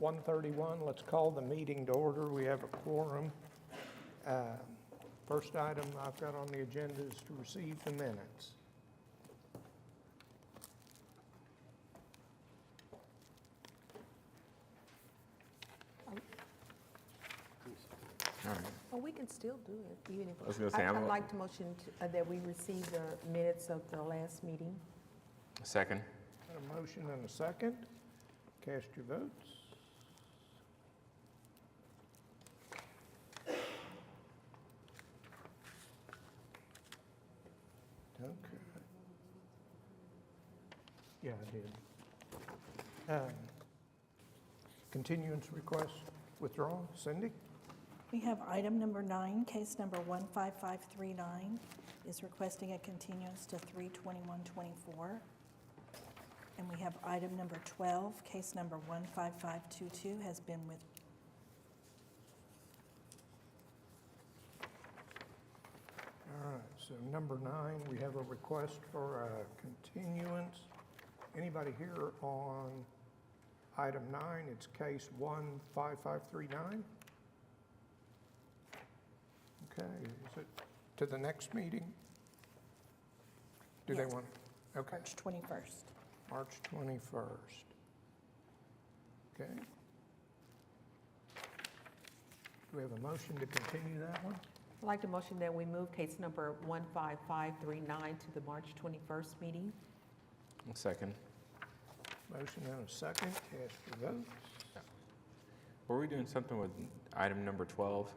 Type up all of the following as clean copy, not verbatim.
1:31, let's call the meeting to order. We have a quorum. First item I've got on the agenda is to receive the minutes. All right. Oh, we can still do it, even if. I was gonna say, I'd like to motion that we receive the minutes of the last meeting. Second. Got a motion and a second. Cast your votes. Okay. Yeah, I did. Continuance request withdrawn. Cindy? We have item number 9, case number 15539, is requesting a continuance to 3/21/24. And we have item number 12, case number 15522, has been with. All right, so number 9, we have a request for a continuance. Anybody here on item 9? It's case 15539. Okay, is it to the next meeting? Do they Yes. want, okay, March 21st. March 21st. Okay. Do we have a motion to continue that one? I'd like to motion that we move case number 15539 to the March 21st meeting. Second. Motion and a second, cast your votes. Were we doing something with item number 12?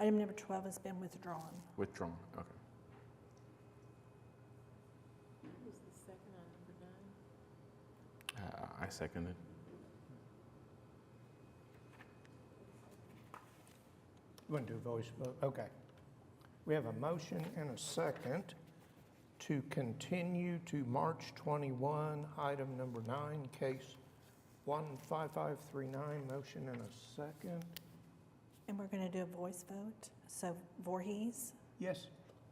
Item number 12 has been withdrawn. Withdrawn, okay. Who's the second on number 9? I seconded. You want to do a voice vote? Okay. We have a motion and a second to continue to March 21, item number 9, case 15539. Motion and a second. And we're going to do a voice vote. So Voorhees, Yes?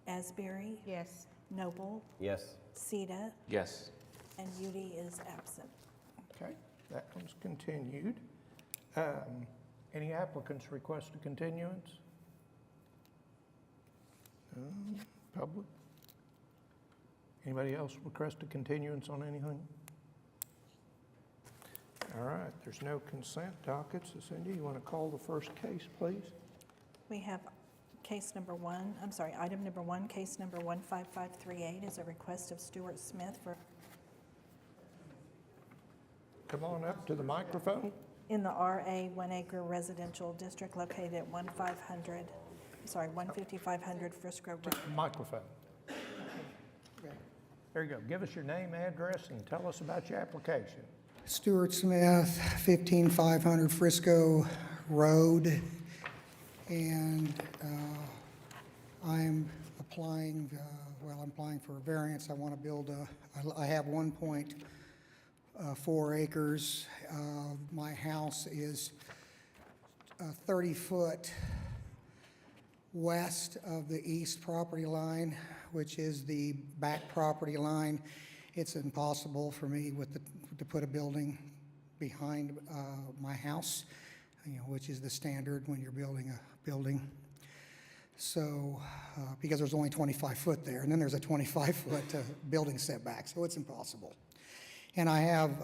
Asbury, Yes. Noble, Yes. Sita, Yes. and Udi is absent. Okay, that one's continued. Any applicants request a continuance? Public? Anybody else request a continuance on anything? All right, there's no consent dockets. So Cindy, you want to call the first case, please? We have case number 1, I'm sorry, item number 1, case number 15538 is a request of Stuart Smith for, Come on up to the microphone. in the RA 1-acre residential district located at 15500 Frisco Road. Microphone. There you go. Give us your name, address, and tell us about your application. Stuart Smith, 15500 Frisco Road, and I'm applying, I'm applying for a variance. I want to build I have 1.4 acres. My house is 30 foot west of the east property line, which is the back property line. It's impossible for me to put a building behind my house, which is the standard when you're building a building. So, because there's only 25 foot there, and then there's a 25 foot building setback, so it's impossible. And I have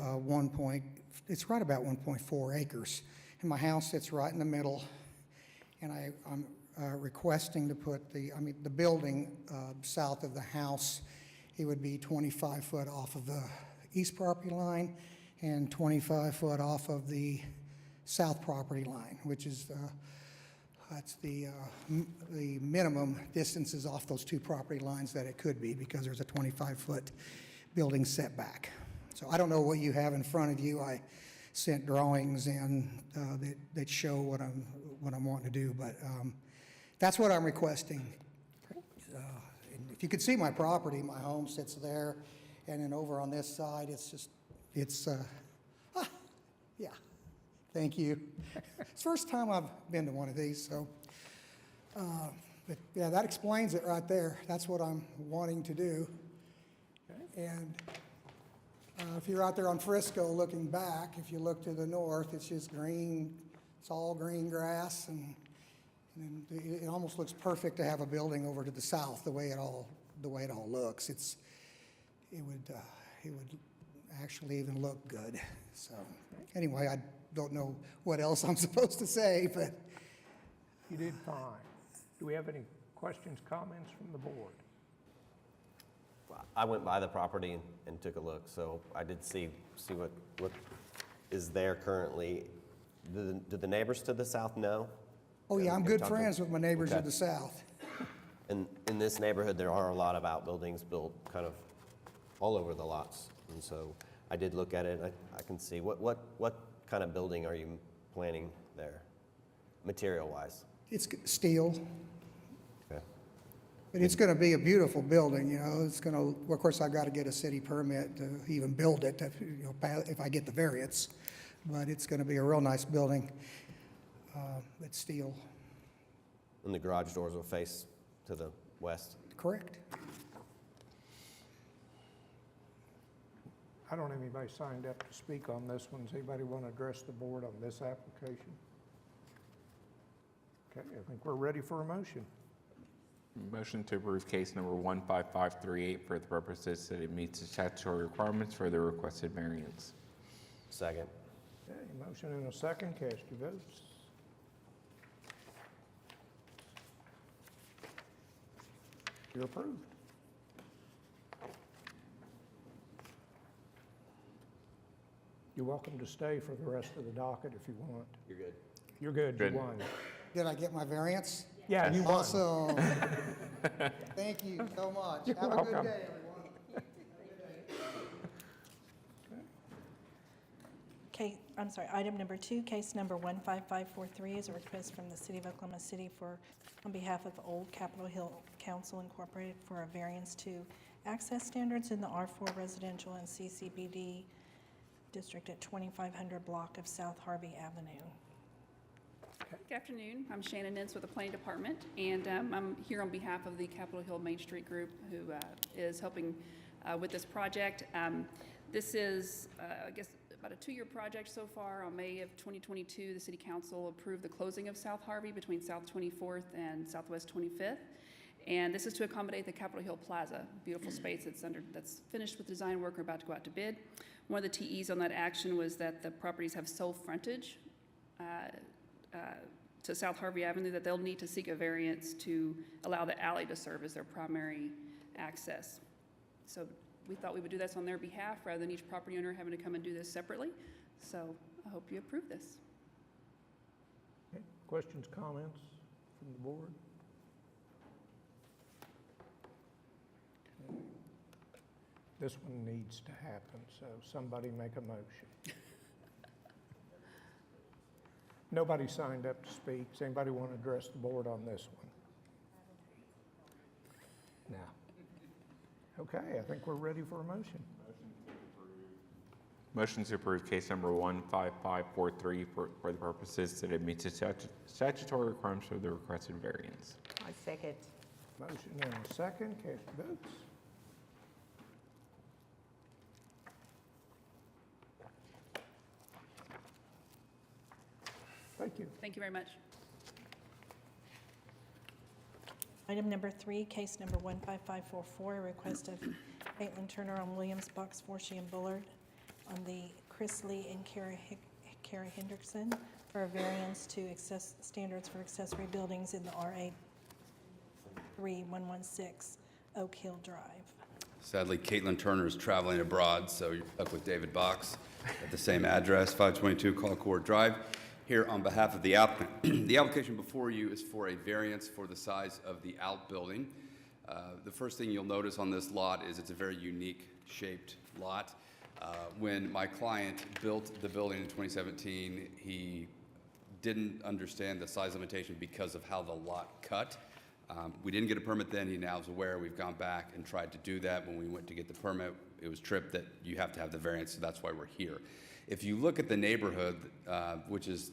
it's right about 1.4 acres, and my house sits right in the middle, and I'm requesting to put the building south of the house. It would be 25 foot off of the east property line and 25 foot off of the south property line, which is that's the minimum distances off those two property lines that it could be, because there's a 25 foot building setback. So I don't know what you have in front of you. I sent drawings in that show what I'm wanting to do, but that's what I'm requesting. And if you could see my property, my home sits there, and then over on this side, yeah, thank you. It's the first time I've been to one of these, so, but yeah, that explains it right there. That's what I'm wanting to do. And If you're out there on Frisco looking back, if you look to the north, it's just green, it's all green grass, and it almost looks perfect to have a building over to the south, the way it all looks. It would actually even look good. So anyway, I don't know what else I'm supposed to say, but You did fine. Do we have any questions, comments from the board? I went by the property and took a look, so I did see what is there currently. Do the neighbors to the south know? oh yeah, I'm Have you good talked to friends them? with my neighbors Okay. to the south. And in this neighborhood, there are a lot of outbuildings built kind of all over the lots. And so I did look at it, I can see. What kind of building are you planning there, material-wise? It's steel, Okay. but it's going to be a beautiful building, you know. It's going to, of course, I've got to get a city permit to even build it, if I get the variance. But it's going to be a real nice building. It's steel, And the garage doors will face to the west? correct? I don't have anybody signed up to speak on this one. Does anybody want to address the board on this application? Okay, I think we're ready for a motion. Motion to approve case number 15538 for the purposes that it meets the statutory requirements for the requested variance. Second. Okay, motion and a second, cast your votes. You're approved. You're welcome to stay for the rest of the docket if you want. You're good. You're good, Good. you won. Did I get my variance? Yeah, you won. Awesome. Thank you so much. You're Have a good welcome. day, everyone. Okay, I'm sorry, item number 2, case number 15543 is a request from the City of Oklahoma City on behalf of Old Capitol Hill Council Incorporated for a variance to access standards in the R4 residential and CCBD district at 2500 block of South Harvey Avenue. Good afternoon. I'm Shannon Nentz with the Planning Department, and I'm here on behalf of the Capitol Hill Main Street Group, who is helping with this project. This is, I guess, about a 2-year project so far. On May of 2022, the City Council approved the closing of South Harvey between South 24th and Southwest 25th. And this is to accommodate the Capitol Hill Plaza, beautiful space that's finished with design work. We're about to go out to bid. One of the TEs on that action was that the properties have sole frontage to South Harvey Avenue, that they'll need to seek a variance to allow the alley to serve as their primary access. So we thought we would do this on their behalf rather than each property owner having to come and do this separately. So I hope you approve this. Okay, questions, comments from the board? Okay. This one needs to happen, so somebody make a motion. Nobody signed up to speak. Does anybody want to address the board on this one? No. Okay, I think we're ready for a motion. Motion to approve case number 15543 for the purposes that it meets the statutory requirements for the requested variance. I second. Motion and a second, cast your votes. Thank you. Thank you very much. Item number 3, case number 15544, a request of Caitlin Turner on Williams Box, Forshey and Bullard on the Chris Lee and Kara Hendrickson for a variance to standards for accessory buildings in the RA 3116 Oak Hill Drive. Sadly, Caitlin Turner is traveling abroad, so you're stuck with David Box at the same address, 522 Colcord Drive. Here on behalf of the applicant. The application before you is for a variance for the size of the outbuilding. The first thing you'll notice on this lot is it's a very unique shaped lot. When my client built the building in 2017, he didn't understand the size limitation because of how the lot cut. We didn't get a permit then. He now is aware. We've gone back and tried to do that. When we went to get the permit, it was tripped that you have to have the variance, so that's why we're here. If you look at the neighborhood, which is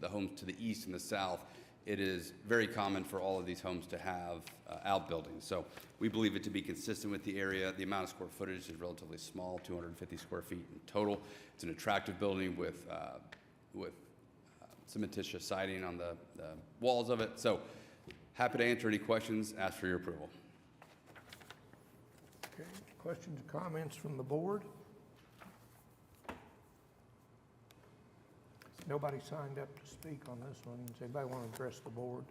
the homes to the east and the south, it is very common for all of these homes to have outbuildings. So we believe it to be consistent with the area. The amount of square footage is relatively small, 250 square feet in total. It's an attractive building with cementitious siding on the walls of it. So happy to answer any questions, ask for your approval. Okay, questions or comments from the board? Nobody signed up to speak on this one. Does anybody want to address the board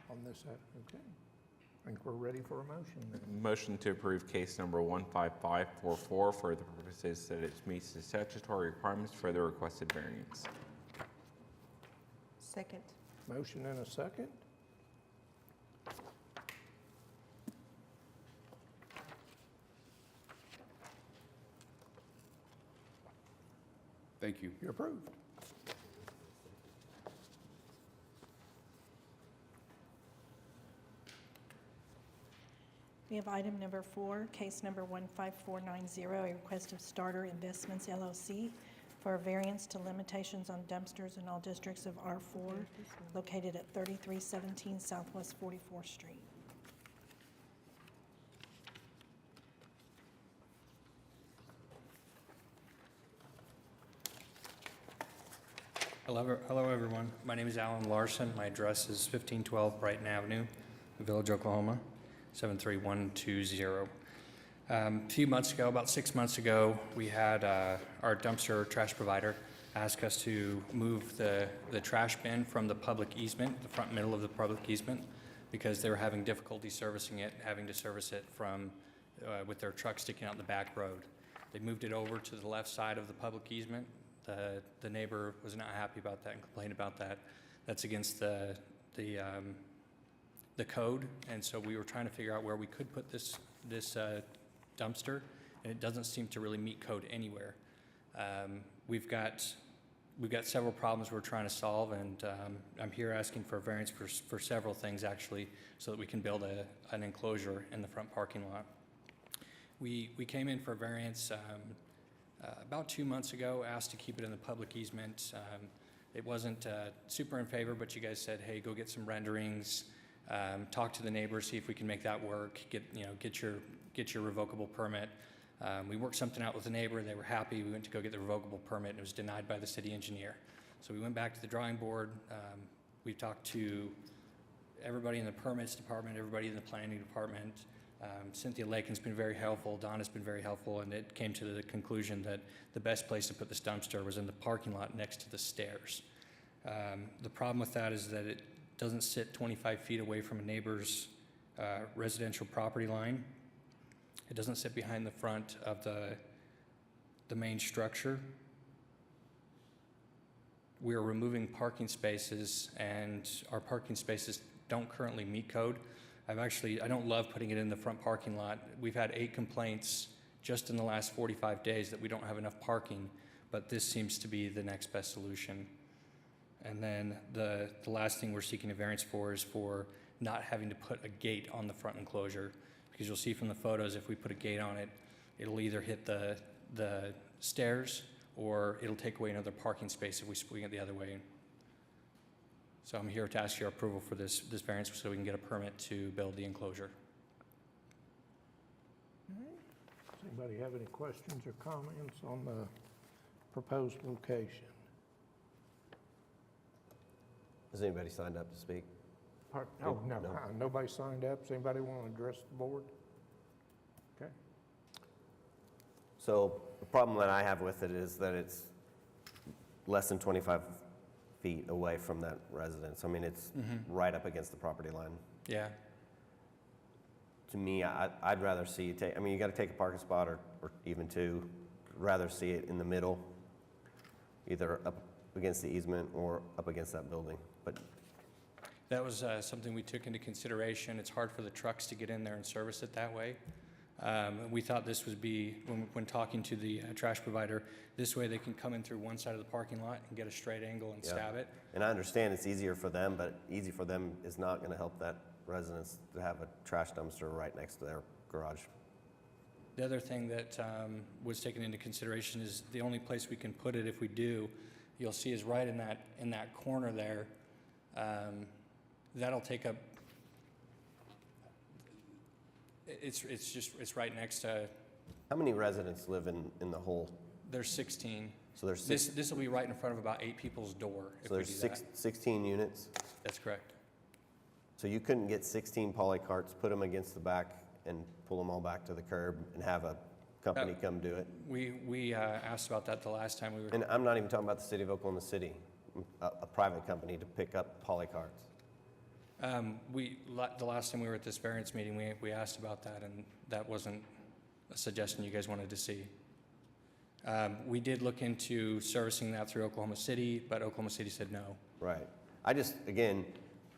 on this? Okay. I think we're ready for a motion then. Motion to approve case number 15544 for the purposes that it meets the statutory requirements for the requested variance. Second. Motion and a second. Thank you. You're approved. We have item number 4, case number 15490, a request of Starter Investments LLC for a variance to limitations on dumpsters in all districts of R4 located at 3317 Southwest 44th Street. Hello, everyone. My name is Alan Larson. My address is 1512 Brighton Avenue, Village, Oklahoma, 73120. A few months ago, about 6 months ago, we had our dumpster trash provider ask us to move the trash bin from the public easement, the front middle of the public easement, because they were having difficulty servicing it, having to service it from with their truck sticking out the back road. They moved it over to the left side of the public easement. The neighbor was not happy about that and complained about that. That's against the code, and so we were trying to figure out where we could put this dumpster, and it doesn't seem to really meet code anywhere. We've got several problems we're trying to solve, and I'm here asking for a variance for several things actually, so that we can build an enclosure in the front parking lot. We came in for a variance about 2 months ago, asked to keep it in the public easement. It wasn't super in favor, but you guys said, hey, go get some renderings, talk to the neighbors, see if we can make that work, get your revocable permit. We worked something out with the neighbor. They were happy. We went to go get the revocable permit, and it was denied by the city engineer. So we went back to the drawing board. We talked to everybody in the permits department, everybody in the planning department. Cynthia Lakin's been very helpful. Donna's been very helpful, and it came to the conclusion that the best place to put this dumpster was in the parking lot next to the stairs. The problem with that is that it doesn't sit 25 feet away from a neighbor's residential property line. It doesn't sit behind the front of the main structure. We're removing parking spaces, and our parking spaces don't currently meet code. I don't love putting it in the front parking lot. We've had 8 complaints just in the last 45 days that we don't have enough parking, but this seems to be the next best solution. And then the last thing we're seeking a variance for is for not having to put a gate on the front enclosure, because you'll see from the photos, if we put a gate on it, it'll either hit the stairs or it'll take away another parking space if we swing it the other way. So I'm here to ask your approval for this variance so we can get a permit to build the enclosure. Does anybody have any questions or comments on the proposed location? Has anybody signed up to speak? Oh, no, No. Nobody signed up. Does anybody want to address the board? Okay. So the problem that I have with it is that it's less than 25 feet away from that residence. I mean, it's right up against the property line. Yeah. To me, I'd rather see you take, I mean, you got to take a parking spot or even 2. Rather see it in the middle, either up against the easement or up against that building. But That was something we took into consideration. It's hard for the trucks to get in there and service it that way. We thought this would be, when talking to the trash provider, this way they can come in through one side of the parking lot and get a straight angle and Yeah. stab it. And I understand it's easier for them, but easy for them is not going to help that residence to have a trash dumpster right next to their garage. The other thing that was taken into consideration is the only place we can put it if we do, you'll see is right in that corner there. That'll take up, it's right next to, How many residents live in the whole? there's 16. So there's This will be right in front of about 8 people's door if so we there's do that. 16 units? That's correct. So you couldn't get 16 poly carts, put them against the back, and pull them all back to the curb and have a company come do it? We asked about that the last time we were. And I'm not even talking about the city of Oklahoma City, a private company to pick up poly carts. The last time we were at this variance meeting, we asked about that, and that wasn't a suggestion you guys wanted to see. We did look into servicing that through Oklahoma City, but Oklahoma City said no. Right. I just, again,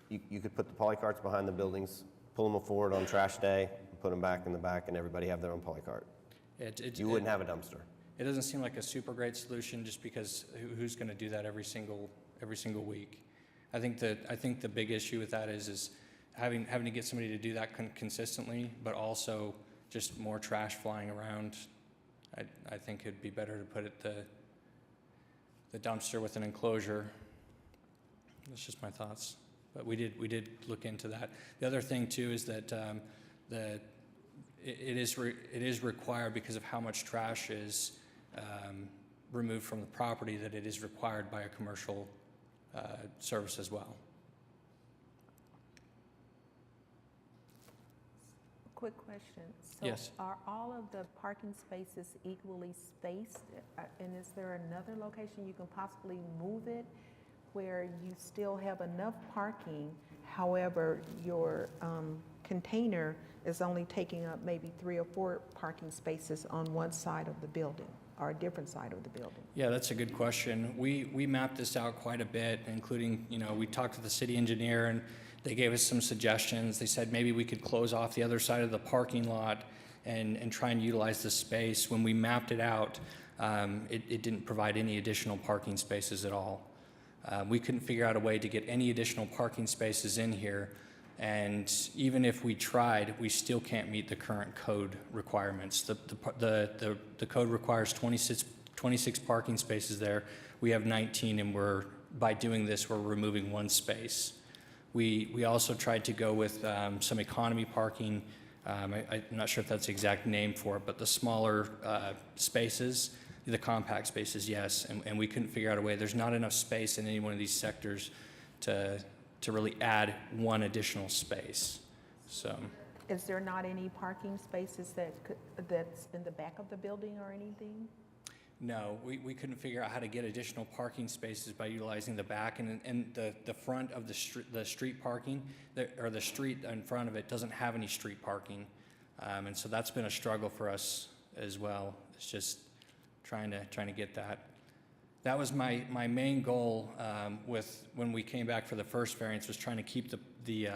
you could put the poly carts behind the buildings, pull them forward on trash day, and put them back in the back, and everybody have their own poly cart. You wouldn't have a dumpster. It doesn't seem like a super great solution, just because who's going to do that every single week? I think the big issue with that is having to get somebody to do that consistently, but also just more trash flying around. I think it'd be better to put it the dumpster with an enclosure. That's just my thoughts. But we did look into that. The other thing too is that it is required, because of how much trash is removed from the property, that it is required by a commercial service as well. Quick question. Yes. So are all of the parking spaces equally spaced? And is there another location you can possibly move it where you still have enough parking, however, your container is only taking up maybe 3 or 4 parking spaces on one side of the building, or a different side of the building? Yeah, that's a good question. We mapped this out quite a bit, including, we talked to the city engineer, and they gave us some suggestions. They said maybe we could close off the other side of the parking lot and try and utilize the space. When we mapped it out, it didn't provide any additional parking spaces at all. We couldn't figure out a way to get any additional parking spaces in here, and even if we tried, we still can't meet the current code requirements. The code requires 26 parking spaces there. We have 19, and by doing this, we're removing 1 space. We also tried to go with some economy parking. I'm not sure if that's the exact name for it, but the smaller spaces, the compact spaces, yes, and we couldn't figure out a way. There's not enough space in any one of these sectors to really add 1 additional space. So, Is there not any parking spaces that's in the back of the building or anything? no, we couldn't figure out how to get additional parking spaces by utilizing the back and the front of the street parking, or the street in front of it doesn't have any street parking, and so that's been a struggle for us as well. It's just trying to get that. That was my main goal when we came back for the first variance, was trying to keep the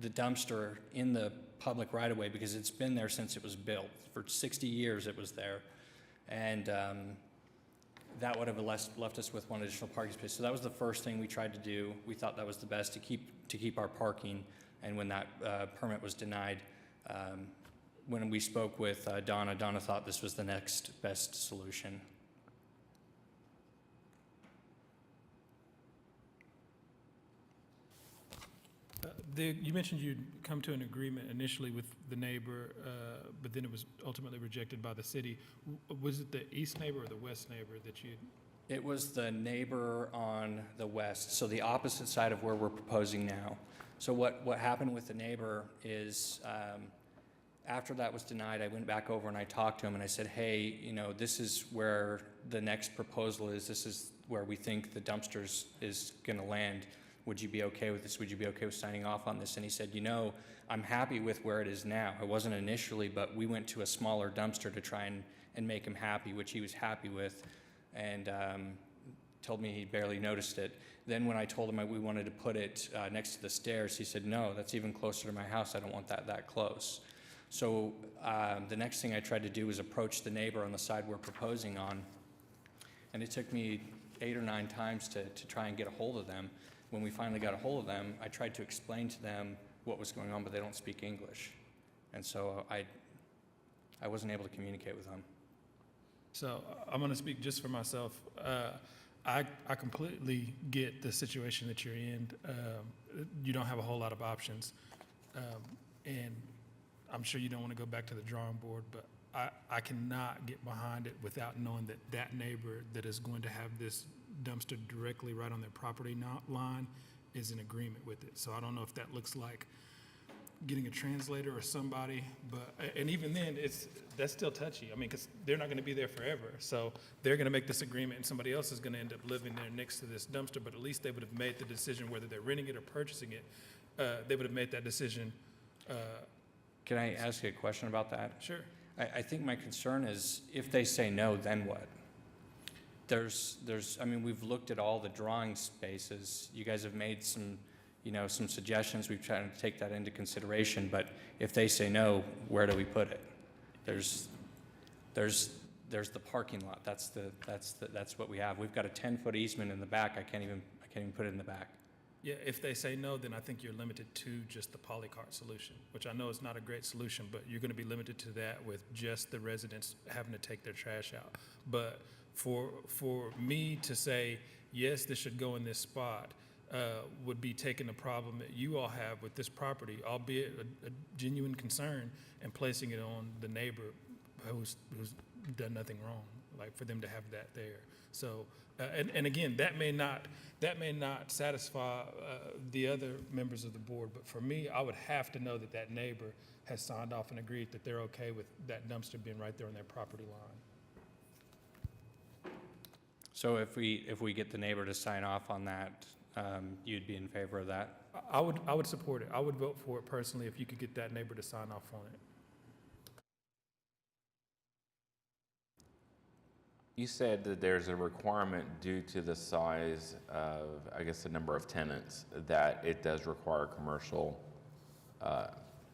dumpster in the public right of way, because it's been there since it was built. For 60 years it was there, and that would have left us with 1 additional parking space. So that was the first thing we tried to do. We thought that was the best to keep our parking, and when that permit was denied, when we spoke with Donna thought this was the next best solution. You mentioned you'd come to an agreement initially with the neighbor, but then it was ultimately rejected by the city. Was it the east neighbor or the west neighbor that you? It was the neighbor on the west, so the opposite side of where we're proposing now. So what happened with the neighbor is, after that was denied, I went back over and I talked to him and I said, hey, this is where the next proposal is. This is where we think the dumpsters is going to land. Would you be okay with this? Would you be okay with signing off on this? And he said, I'm happy with where it is now. I wasn't initially, but we went to a smaller dumpster to try and make him happy, which he was happy with, and told me he barely noticed it. Then when I told him we wanted to put it next to the stairs, he said, no, that's even closer to my house. I don't want that close. So the next thing I tried to do was approach the neighbor on the side we're proposing on, and it took me 8 or 9 times to try and get a hold of them. When we finally got a hold of them, I tried to explain to them what was going on, but they don't speak English. And so I wasn't able to communicate with them. So I'm going to speak just for myself. I completely get the situation that you're in. You don't have a whole lot of options. And I'm sure you don't want to go back to the drawing board, but I cannot get behind it without knowing that that neighbor that is going to have this dumpster directly right on their property line is in agreement with it. So I don't know if that looks like getting a translator or somebody, but, and even then, that's still touchy. I mean, because they're not going to be there forever. So they're going to make this agreement, and somebody else is going to end up living there next to this dumpster, but at least they would have made the decision, whether they're renting it or purchasing it, they would have made that decision. Can I ask you a question about that? Sure. I think my concern is if they say no, then what? I mean, we've looked at all the drawing spaces. You guys have made some suggestions. We've tried to take that into consideration, but if they say no, where do we put it? There's the parking lot. That's what we have. We've got a 10-foot easement in the back. I can't even put it in the back. Yeah, if they say no, then I think you're limited to just the polycart solution, which I know is not a great solution, but you're going to be limited to that with just the residents having to take their trash out. But for me to say, yes, this should go in this spot, would be taking the problem that you all have with this property, albeit a genuine concern, and placing it on the neighbor who's done nothing wrong, like for them to have that there. So, and again, that may not satisfy the other members of the board, but for me, I would have to know that that neighbor has signed off and agreed that they're okay with that dumpster being right there on their property line. So if we get the neighbor to sign off on that, you'd be in favor of that? I would support it. I would vote for it personally if you could get that neighbor to sign off on it. You said that there's a requirement due to the size of, I guess, the number of tenants, that it does require commercial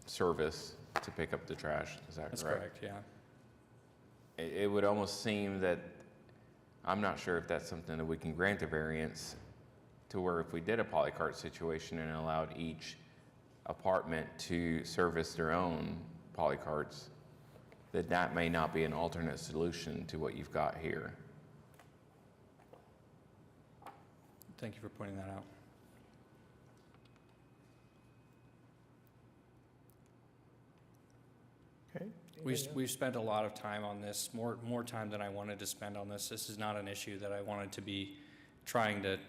service to pick up the trash. Is that correct? That's correct, yeah. It would almost seem that, I'm not sure if that's something that we can grant a variance to, where if we did a polycart situation and allowed each apartment to service their own polycarts, that may not be an alternate solution to what you've got here. Thank you for pointing that out. Okay. We've spent a lot of time on this, more time than I wanted to spend on this. This is not an issue that I wanted to be trying to,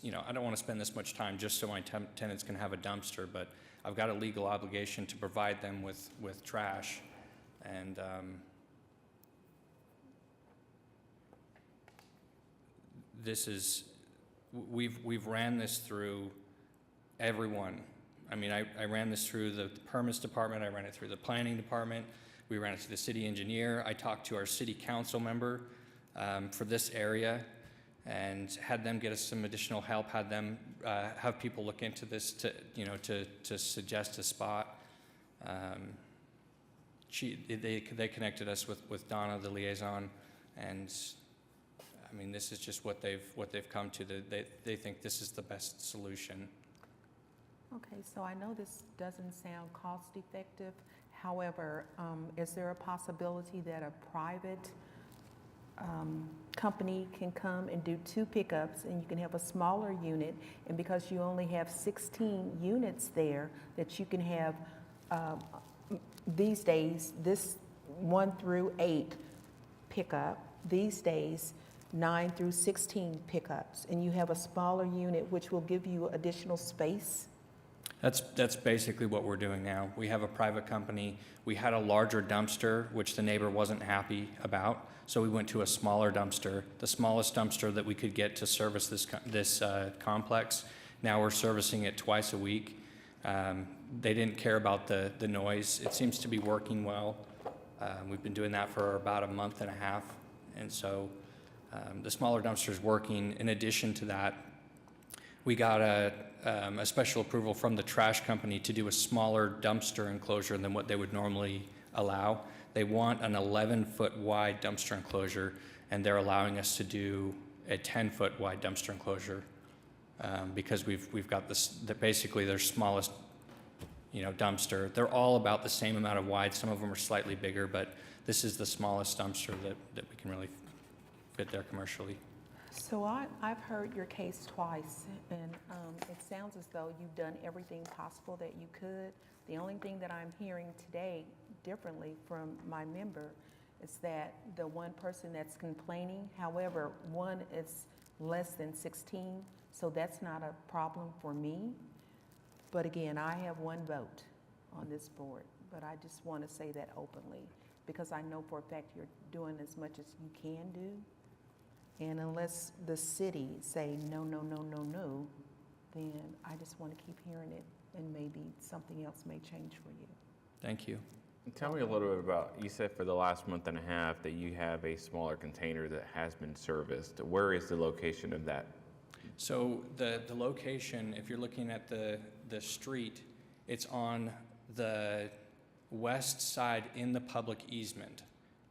I don't want to spend this much time just so my tenants can have a dumpster, but I've got a legal obligation to provide them with trash. And we've ran this through everyone. I mean, I ran this through the permits department, I ran it through the planning department, we ran it to the city engineer, I talked to our city council member for this area and had them get us some additional help, had them have people look into this to suggest a spot. They connected us with Donna, the liaison, and I mean, this is just what they've come to. They think this is the best solution. Okay, so I know this doesn't sound cost effective. However, is there a possibility that a private company can come and do 2 pickups, and you can have a smaller unit, and because you only have 16 units there, that you can have these days, this 1 through 8 pickup, these days 9 through 16 pickups, and you have a smaller unit which will give you additional space? That's basically what we're doing now. We have a private company. We had a larger dumpster, which the neighbor wasn't happy about, so we went to a smaller dumpster, the smallest dumpster that we could get to service this complex. Now we're servicing it twice a week. They didn't care about the noise. It seems to be working well. We've been doing that for about a month and a half, and so the smaller dumpster is working. In addition to that, we got a special approval from the trash company to do a smaller dumpster enclosure than what they would normally allow. They want an 11-foot wide dumpster enclosure, and they're allowing us to do a 10-foot wide dumpster enclosure because we've got basically their smallest dumpster. They're all about the same amount of wide. Some of them are slightly bigger, but this is the smallest dumpster that we can really fit there commercially. So I've heard your case twice, and it sounds as though you've done everything possible that you could. The only thing that I'm hearing today differently from my member is that the one person that's complaining, however, one is less than 16, so that's not a problem for me. But again, I have one vote on this board, but I just want to say that openly, because I know for a fact you're doing as much as you can do. And unless the city say no, no, no, no, no, then I just want to keep hearing it, and maybe something else may change for you. Thank you. Tell me a little bit about, you said for the last month and a half that you have a smaller container that has been serviced. Where is the location of that? So the location, if you're looking at the street, it's on the west side in the public easement,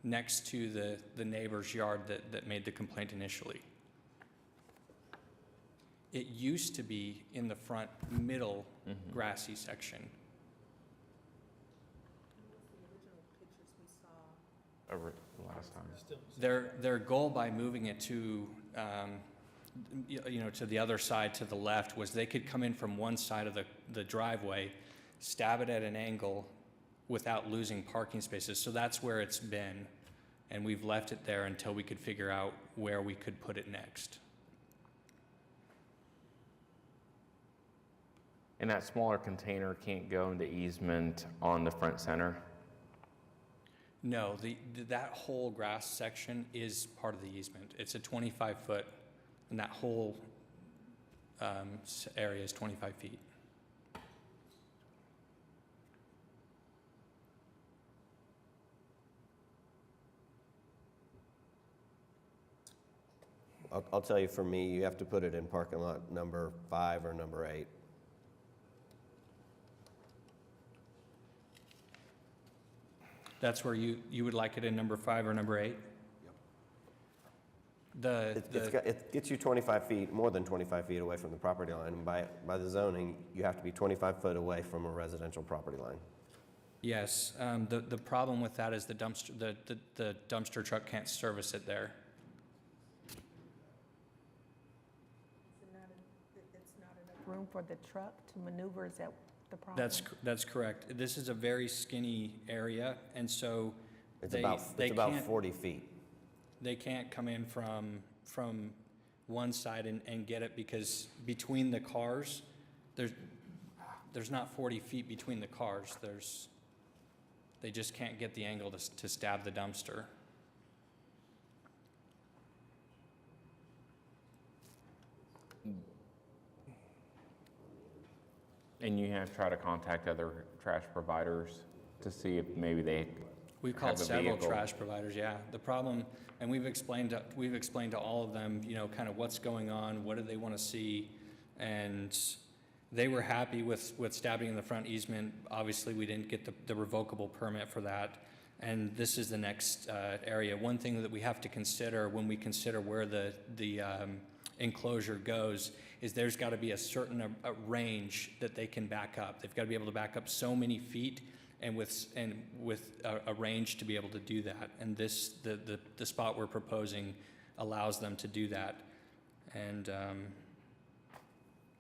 next to the neighbor's yard that made the complaint initially. It used to be in the front middle grassy section. Over the last time. Their goal by moving it to, to the other side, to the left, was they could come in from one side of the driveway, stab it at an angle without losing parking spaces. So that's where it's been, and we've left it there until we could figure out where we could put it next. And that smaller container can't go into easement on the front center? No, that whole grass section is part of the easement. It's a 25-foot, and that whole area is 25 feet. I'll tell you, for me, you have to put it in parking lot number 5 or number 8. That's where you would like it in number 5 or number 8? It gets you 25 feet, more than 25 feet away from the property line. And by the zoning, you have to be 25 foot away from a residential property line. Yes, the problem with that is the dumpster truck can't service it there. It's not enough room for the truck to maneuver, is that the problem? That's correct. This is a very skinny area, and so It's about 40 feet. they can't come in from one side and get it, because between the cars, there's not 40 feet between the cars. They just can't get the angle to stab the dumpster. And you have tried to contact other trash providers to see if maybe they We've called have a several vehicle? trash providers, yeah. The problem, and we've explained to all of them, kind of what's going on, what do they want to see, and they were happy with stabbing in the front easement. Obviously, we didn't get the revocable permit for that, and this is the next area. One thing that we have to consider when we consider where the enclosure goes is there's got to be a certain range that they can back up. They've got to be able to back up so many feet, and with a range to be able to do that. And the spot we're proposing allows them to do that. And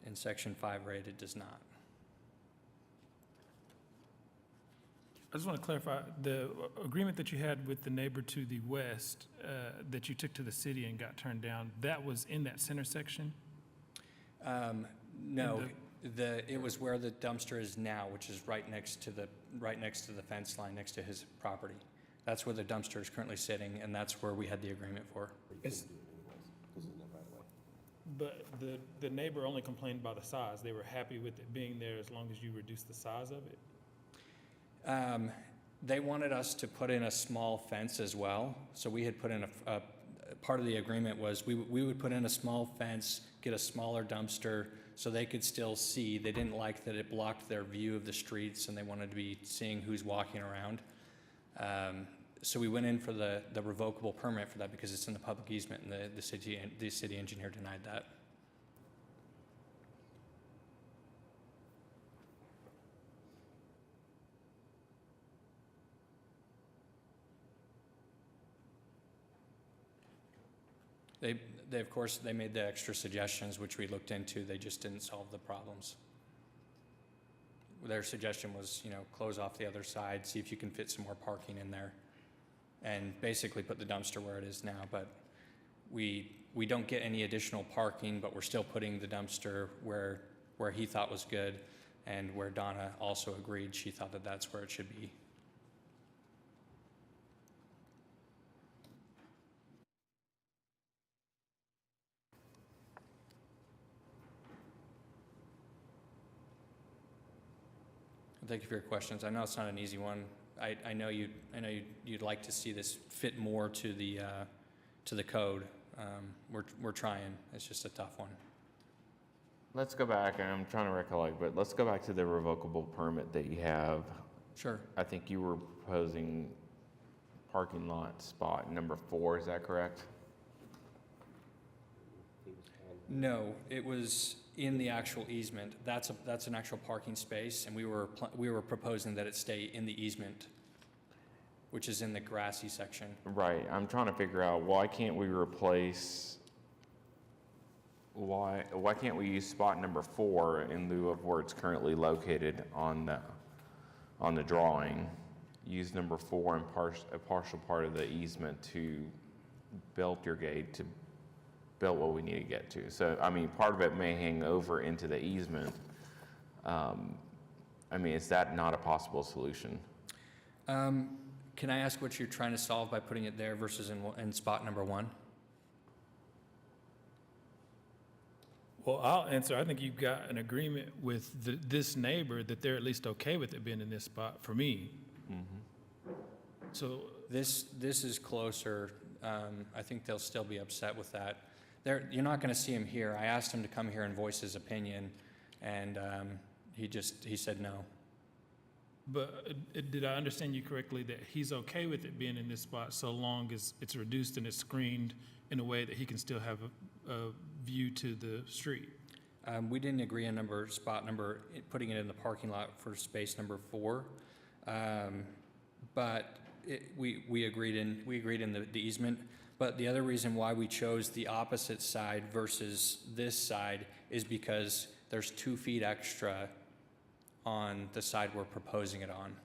in section 5 rate, it does not. I just want to clarify, the agreement that you had with the neighbor to the west, that you took to the city and got turned down, that was in that center section? No, it was where the dumpster is now, which is right next to the fence line, next to his property. That's where the dumpster is currently sitting, and that's where we had the agreement for. But the neighbor only complained about the size. They were happy with it being there as long as you reduced the size of it? They wanted us to put in a small fence as well. So we had put in a part of the agreement was we would put in a small fence, get a smaller dumpster so they could still see. They didn't like that it blocked their view of the streets, and they wanted to be seeing who's walking around. So we went in for the revocable permit for that because it's in the public easement, and the city engineer denied that. They, of course, they made the extra suggestions, which we looked into. They just didn't solve the problems. Their suggestion was, close off the other side, see if you can fit some more parking in there, and basically put the dumpster where it is now. But we don't get any additional parking, but we're still putting the dumpster where he thought was good, and where Donna also agreed. She thought that that's where it should be. Thank you for your questions. I know it's not an easy one. I know you'd like to see this fit more to the code. We're trying. It's just a tough one. Let's go back, and I'm trying to recollect, but let's go back to the revocable permit that you have. Sure. I think you were proposing parking lot spot number 4, is that correct? No, it was in the actual easement. That's an actual parking space, and we were proposing that it stay in the easement, which is in the grassy section. Right, I'm trying to figure out why can't we replace, why can't we use spot number 4 in lieu of where it's currently located on the drawing? Use number 4 and a partial part of the easement to build your gate to build what we need to get to. So, I mean, part of it may hang over into the easement. Is that not a possible solution? Can I ask what you're trying to solve by putting it there versus in spot number 1? Well, I'll answer. I think you've got an agreement with this neighbor that they're at least okay with it being in this spot for me. So This is closer. I think they'll still be upset with that. You're not going to see him here. I asked him to come here and voice his opinion, and he said no. But did I understand you correctly that he's okay with it being in this spot so long as it's reduced and it's screened in a way that he can still have a view to the street? We didn't agree on putting it in the parking lot for space number 4, but we agreed in the easement. But the other reason why we chose the opposite side versus this side is because there's 2 feet extra on the side we're proposing it on.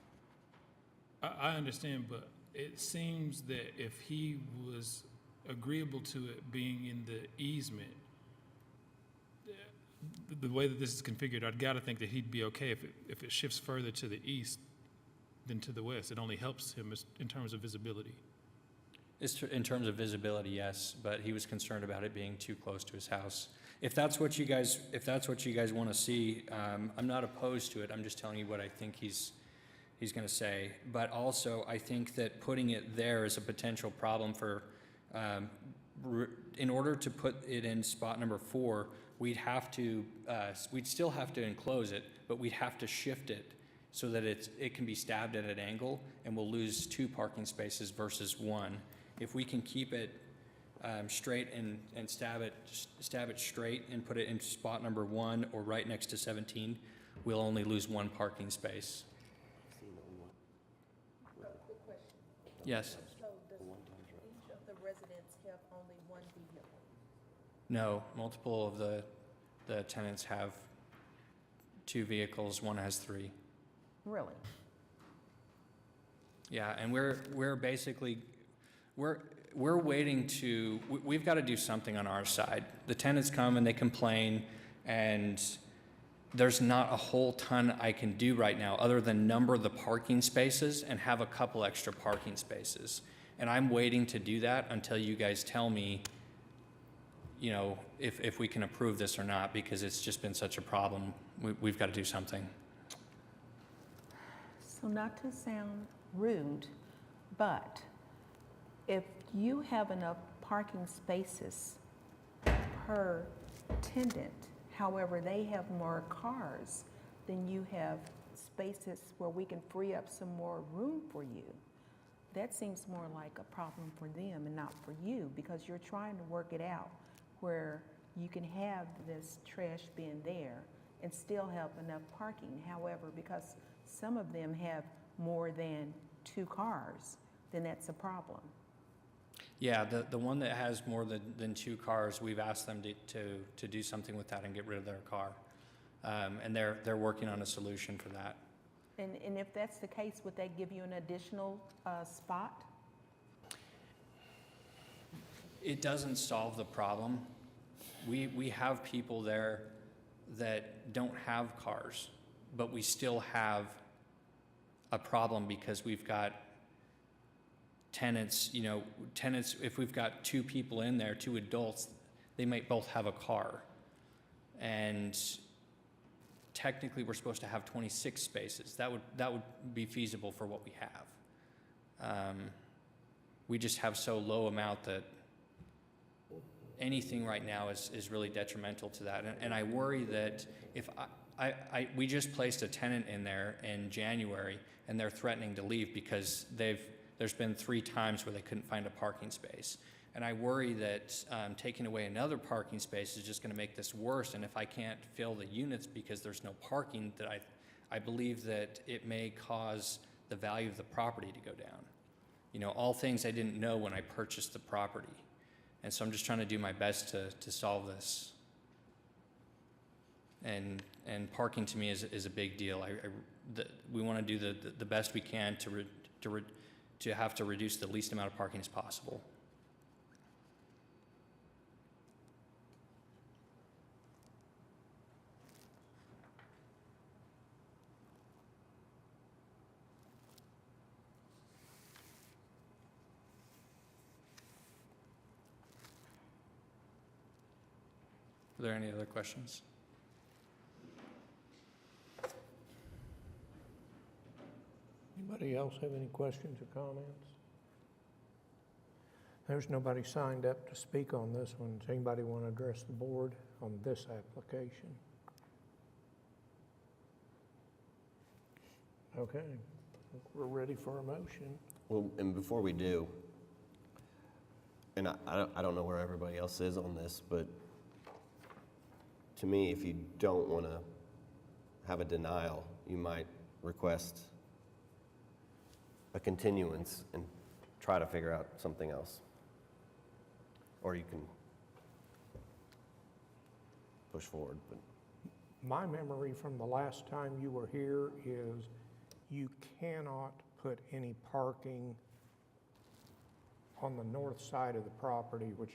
I understand, but it seems that if he was agreeable to it being in the easement, the way that this is configured, I'd got to think that he'd be okay if it shifts further to the east than to the west. It only helps him in terms of visibility. In terms of visibility, yes, but he was concerned about it being too close to his house. If that's what you guys want to see, I'm not opposed to it. I'm just telling you what I think he's going to say. But also, I think that putting it there is a potential problem for. In order to put it in spot number 4, we'd still have to enclose it, but we'd have to shift it so that it can be stabbed at an angle, and we'll lose 2 parking spaces versus 1. If we can keep it straight and stab it straight and put it in spot number 1 or right next to 17, we'll only lose 1 parking space. Quick question. Yes. So does each of the residents have only 1 vehicle? No, multiple of the tenants have 2 vehicles, 1 has 3. Really? Yeah, and we're basically, we're waiting to, we've got to do something on our side. The tenants come and they complain, and there's not a whole ton I can do right now other than number the parking spaces and have a couple extra parking spaces. And I'm waiting to do that until you guys tell me, if we can approve this or not, because it's just been such a problem. We've got to do something. So not to sound rude, but if you have enough parking spaces per tenant, however, they have more cars, then you have spaces where we can free up some more room for you. That seems more like a problem for them and not for you, because you're trying to work it out where you can have this trash bin there and still have enough parking. However, because some of them have more than 2 cars, then that's a problem. Yeah, the one that has more than 2 cars, we've asked them to do something with that and get rid of their car. And they're working on a solution for that. And if that's the case, would they give you an additional spot? It doesn't solve the problem. We have people there that don't have cars, but we still have a problem because we've got tenants, if we've got 2 people in there, 2 adults, they might both have a car. And technically, we're supposed to have 26 spaces. That would be feasible for what we have. We just have so low amount that anything right now is really detrimental to that. And I worry that if we just placed a tenant in there in January, and they're threatening to leave because there's been 3 times where they couldn't find a parking space. And I worry that taking away another parking space is just going to make this worse. And if I can't fill the units because there's no parking, that I believe that it may cause the value of the property to go down. All things I didn't know when I purchased the property. And so I'm just trying to do my best to solve this. And parking to me is a big deal. We want to do the best we can to have to reduce the least amount of parking as possible. Are there any other questions? Anybody else have any questions or comments? There's nobody signed up to speak on this one. Does anybody want to address the board on this application? Okay, we're ready for a motion. Well, and before we do, and I don't know where everybody else is on this, but to me, if you don't want to have a denial, you might request a continuance and try to figure out something else. Or you can push forward. But My memory from the last time you were here is you cannot put any parking on the north side of the property, which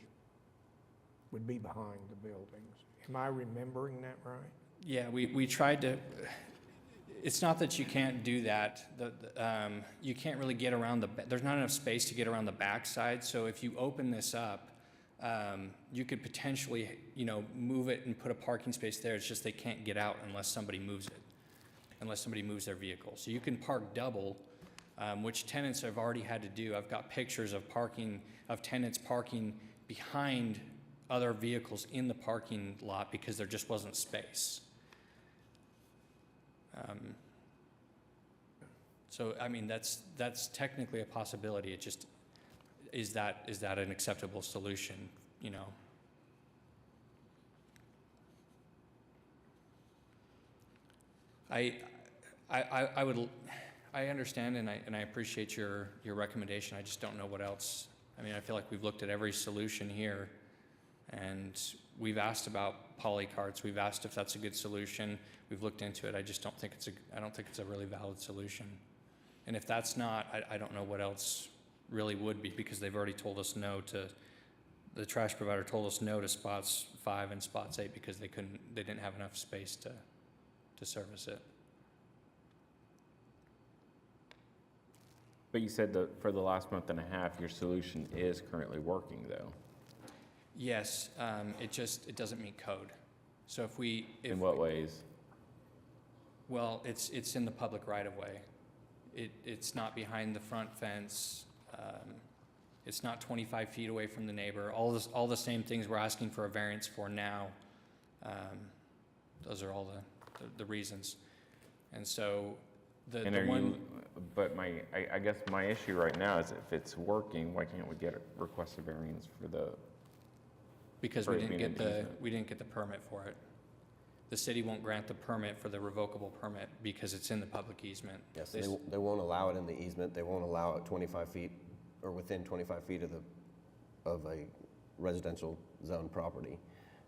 would be behind the buildings. Am I remembering that right? Yeah, we tried to, it's not that you can't do that. You can't really get around there's not enough space to get around the backside. So if you open this up, you could potentially, move it and put a parking space there. It's just they can't get out unless somebody moves it, unless somebody moves their vehicle. So you can park double, which tenants have already had to do. I've got pictures of tenants parking behind other vehicles in the parking lot because there just wasn't space. So, I mean, that's technically a possibility. It just, is that an acceptable solution, I understand and I appreciate your recommendation. I just don't know what else. I mean, I feel like we've looked at every solution here, and we've asked about polycarts. We've asked if that's a good solution. We've looked into it. I just don't think I don't think it's a really valid solution. And if that's not, I don't know what else really would be, because they've already told us no to, the trash provider told us no to spots 5 and spots 8 because they didn't have enough space to service it. But you said that for the last month and a half, your solution is currently working, though. Yes, it doesn't meet code. So In what ways? Well, it's in the public right of way. It's not behind the front fence. It's not 25 feet away from the neighbor. All the same things we're asking for a variance for now. Those are all the reasons. And so I guess my issue right now is if it's working, why can't we request a variance for the? Because we didn't get the permit for it. The city won't grant the permit for the revocable permit because it's in the public easement. yes, they won't allow it in the easement. They won't allow it 25 feet or within 25 feet of the of a residential zone property.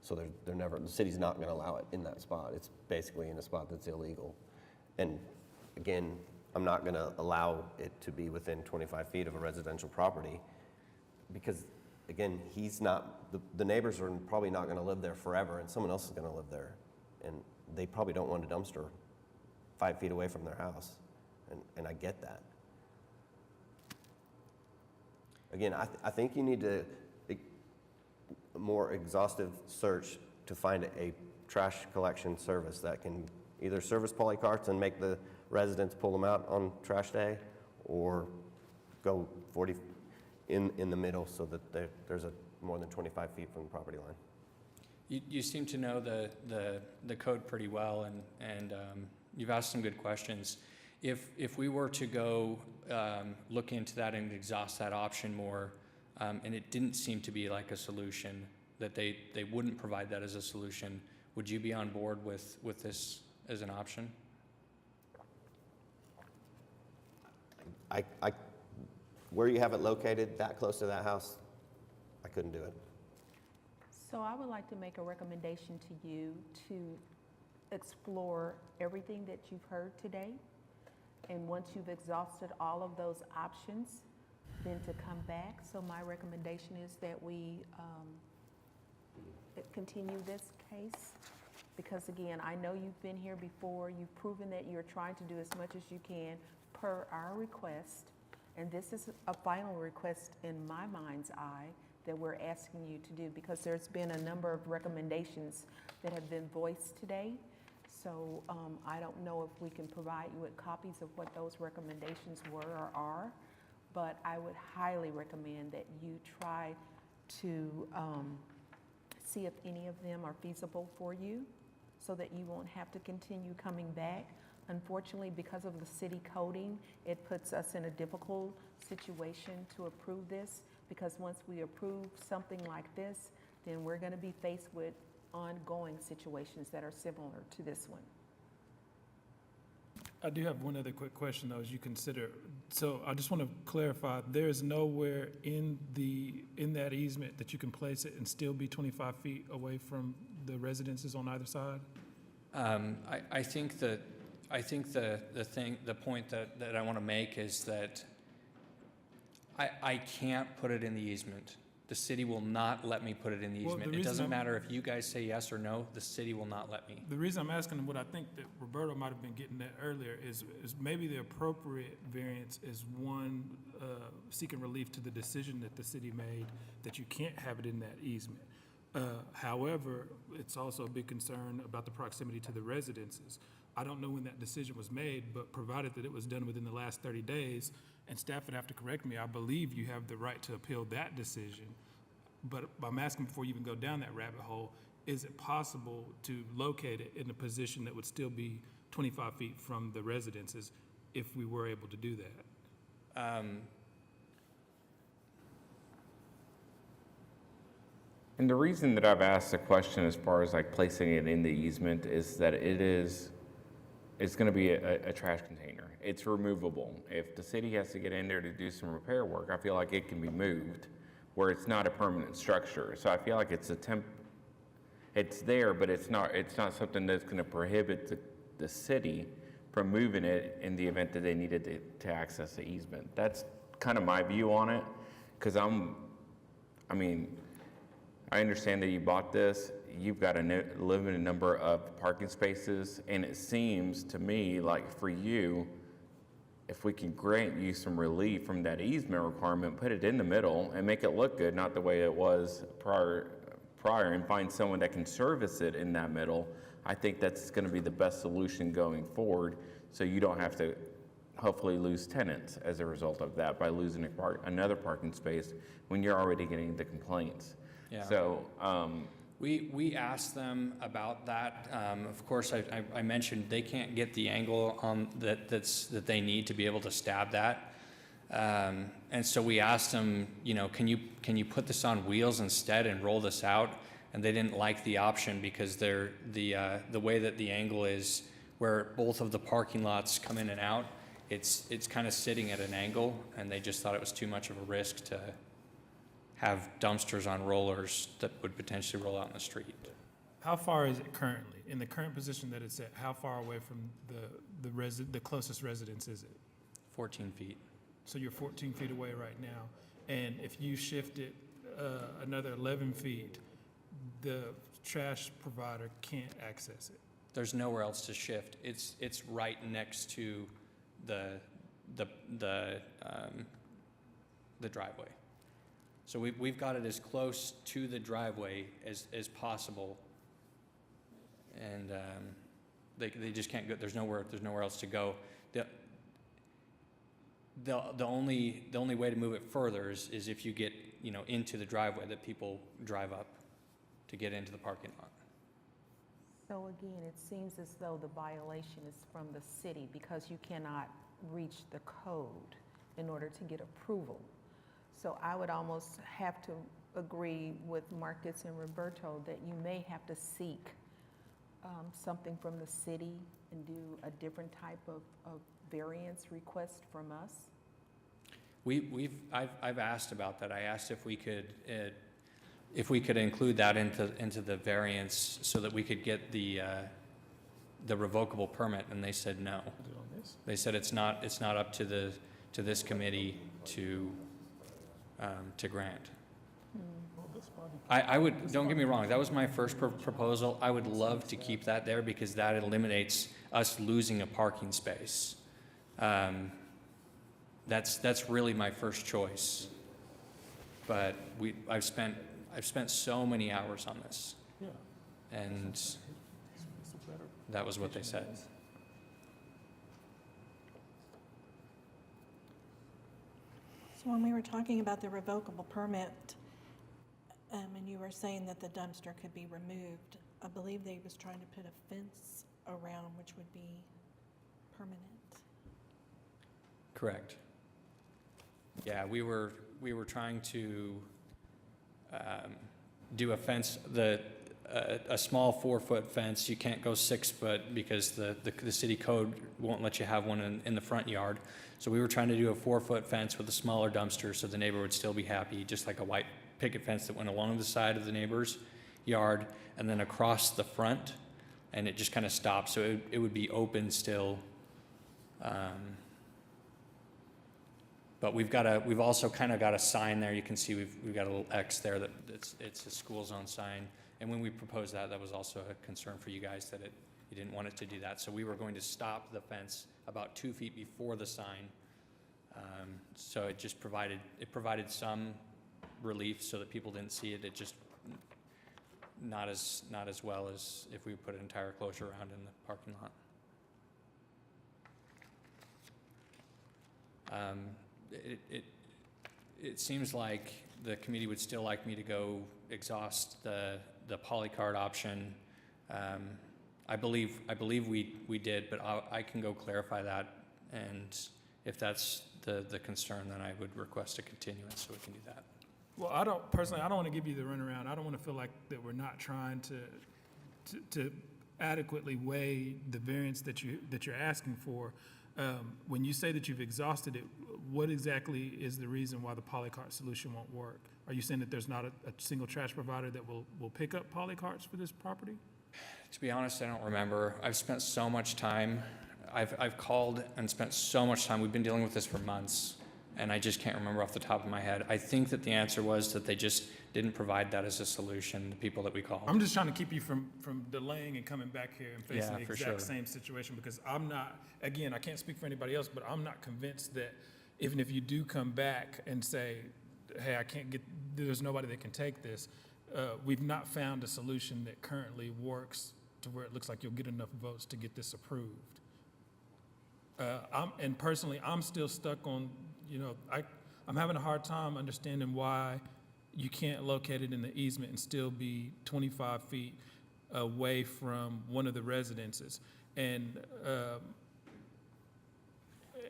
So they're never, the city's not gonna allow it in that spot. It's basically in a spot that's illegal. And again, I'm not gonna allow it to be within 25 feet of a residential property because, again, the neighbors are probably not gonna live there forever and someone else is gonna live there. And they probably don't want a dumpster 5 feet away from their house. And I get that. Again, I think you need a more exhaustive search to find a trash collection service that can either service polycarts and make the residents pull them out on trash day, or go 40 in the middle so that there's more than 25 feet from the property line. You seem to know the code pretty well, and you've asked some good questions. If we were to go look into that and exhaust that option more, and it didn't seem to be like a solution, that they wouldn't provide that as a solution, would you be on board with this as an option? Where you have it located, that close to that house, I couldn't do it. So I would like to make a recommendation to you to explore everything that you've heard today. And once you've exhausted all of those options, then to come back. So my recommendation is that we continue this case. Because again, I know you've been here before. You've proven that you're trying to do as much as you can per our request. And this is a final request in my mind's eye that we're asking you to do, because there's been a number of recommendations that have been voiced today. So I don't know if we can provide you with copies of what those recommendations were or are, but I would highly recommend that you try to see if any of them are feasible for you so that you won't have to continue coming back. Unfortunately, because of the city coding, it puts us in a difficult situation to approve this, because once we approve something like this, then we're going to be faced with ongoing situations that are similar to this one. I do have one other quick question, though, as you consider. So I just want to clarify, there is nowhere in that easement that you can place it and still be 25 feet away from the residences on either side? I think the point that I want to make is that I can't put it in the easement. The city will not let me put it in the Well, easement. the It reason doesn't I'm- matter if you guys say yes or no, the city will not let me. The reason I'm asking what I think that Roberto might have been getting at earlier is maybe the appropriate variance is one, seeking relief to the decision that the city made that you can't have it in that easement. However, it's also a big concern about the proximity to the residences. I don't know when that decision was made, but provided that it was done within the last 30 days, and staff would have to correct me, I believe you have the right to appeal that decision. But I'm asking before you even go down that rabbit hole, is it possible to locate it in a position that would still be 25 feet from the residences if we were able to do that? And the reason that I've asked the question as far as like placing it in the easement is that it's going to be a trash container. It's removable. If the city has to get in there to do some repair work, I feel like it can be moved where it's not a permanent structure. So I feel like it's it's there, but it's not something that's going to prohibit the city from moving it in the event that they needed to access the easement. That's kind of my view on it, because I understand that you bought this, you've got a limited number of parking spaces, and it seems to me like for you, if we can grant you some relief from that easement requirement, put it in the middle and make it look good, not the way it was prior, and find someone that can service it in that middle, I think that's gonna be the best solution going forward, so you don't have to hopefully lose tenants as a result of that by losing another parking space when you're already getting the complaints. Yeah. So, We asked them about that. Of course, I mentioned they can't get the angle on that they need to be able to stab that. And so we asked them, can you put this on wheels instead and roll this out? And they didn't like the option because the way that the angle is, where both of the parking lots come in and out, it's kind of sitting at an angle, and they just thought it was too much of a risk have dumpsters on rollers that would potentially roll out in the street. How far is it currently? In the current position that it's at, how far away from the closest residence is it? 14 feet. So you're 14 feet away right now, and if you shift it another 11 feet, the trash provider can't access it. There's nowhere else to shift. It's right next to the driveway. So we've got it as close to the driveway as possible. And they just can't go, there's nowhere else to go. The only way to move it further is if you get, into the driveway that people drive up to get into the parking lot. So again, it seems as though the violation is from the city because you cannot reach the code in order to get approval. So I would almost have to agree with Marcus and Roberto that you may have to seek something from the city and do a different type of variance request from us. I've asked about that. I asked if we could include that into the variance so that we could get the revocable permit, and they said no. They said it's not up to this committee to grant. I would, don't get me wrong, that was my first proposal. I would love to keep that there because that eliminates us losing a parking space. That's really my first choice. But I've spent so many hours on this. And that was what they said. So when we were talking about the revocable permit, and you were saying that the dumpster could be removed, I believe they was trying to put a fence around, which would be permanent. Correct. Yeah, we were trying to do a fence, a small 4-foot fence. You can't go 6 foot because the city code won't let you have one in the front yard. So we were trying to do a 4-foot fence with a smaller dumpster so the neighbor would still be happy, just like a white picket fence that went along the side of the neighbor's yard and then across the front, and it just kind of stopped. So it would be open still. But we've also kind of got a sign there. You can see we've got a little X there that it's a school zone sign. And when we proposed that was also a concern for you guys that you didn't want it to do that. So we were going to stop the fence about 2 feet before the sign. So it just provided some relief so that people didn't see it. It just not as well as if we put an entire closure around in the parking lot. It seems like the committee would still like me to go exhaust the polycart option. I believe we did, but I can go clarify that, and if that's the concern, then I would request a continuance so we can do that. Well, I don't want to give you the runaround. I don't want to feel like that we're not trying to adequately weigh the variance that you're asking for. When you say that you've exhausted it, what exactly is the reason why the polycart solution won't work? Are you saying that there's not a single trash provider that will pick up polycarts for this property? To be honest, I don't remember. I've spent so much time. I've called and spent so much time. We've been dealing with this for months, and I just can't remember off the top of my head. I think that the answer was that they just didn't provide that as a solution, the people that we called. I'm just trying to keep you from delaying and coming back here and facing the exact sure. same situation, because I'm not, again, I can't speak for anybody else, but I'm not convinced that even if you do come back and say, hey, there's nobody that can take this, we've not found a solution that currently works to where it looks like you'll get enough votes to get this approved. And personally, I'm still stuck on, I'm having a hard time understanding why you can't locate it in the easement and still be 25 feet away from one of the residences. And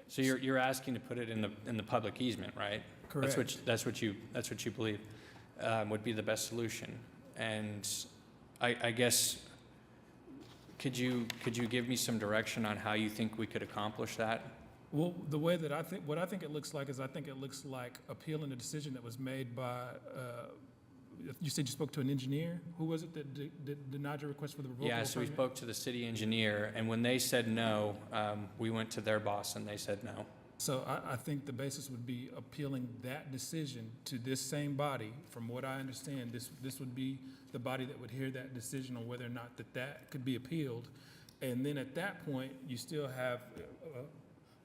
so you're asking to put it in the public easement, right? Correct. That's what you believe would be the best solution. And I guess could you give me some direction on how you think we could accomplish that? Well, the way that what I think it looks like is I think it looks like appealing a decision that was made by, you said you spoke to an engineer? Who was it that denied your request for the revocable Yeah, permit? so we spoke to the city engineer, and when they said no, we went to their boss and they said no. So I think the basis would be appealing that decision to this same body. From what I understand, this would be the body that would hear that decision on whether or not that could be appealed. And then at that point, you still have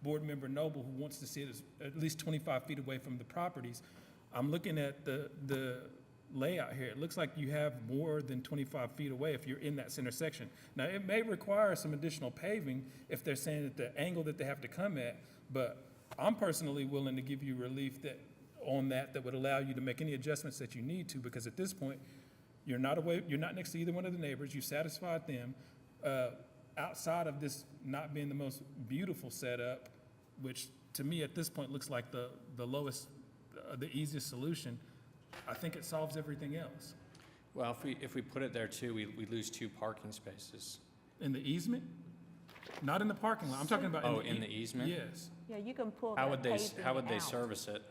Board Member Noble, who wants to see it as at least 25 feet away from the properties. I'm looking at the layout here. It looks like you have more than 25 feet away if you're in that center section. Now, it may require some additional paving if they're saying that the angle that they have to come at, but I'm personally willing to give you relief that would allow you to make any adjustments that you need to, because at this point, you're not next to either one of the neighbors. You satisfied them. Outside of this not being the most beautiful setup, which to me at this point looks like the lowest, the easiest solution, I think it solves everything else. Well, if we put it there too, we lose 2 parking spaces. In the easement? Not in the parking lot. I'm talking about Oh, in the easement? Yes. Yeah, you can pull How that would they out. service it?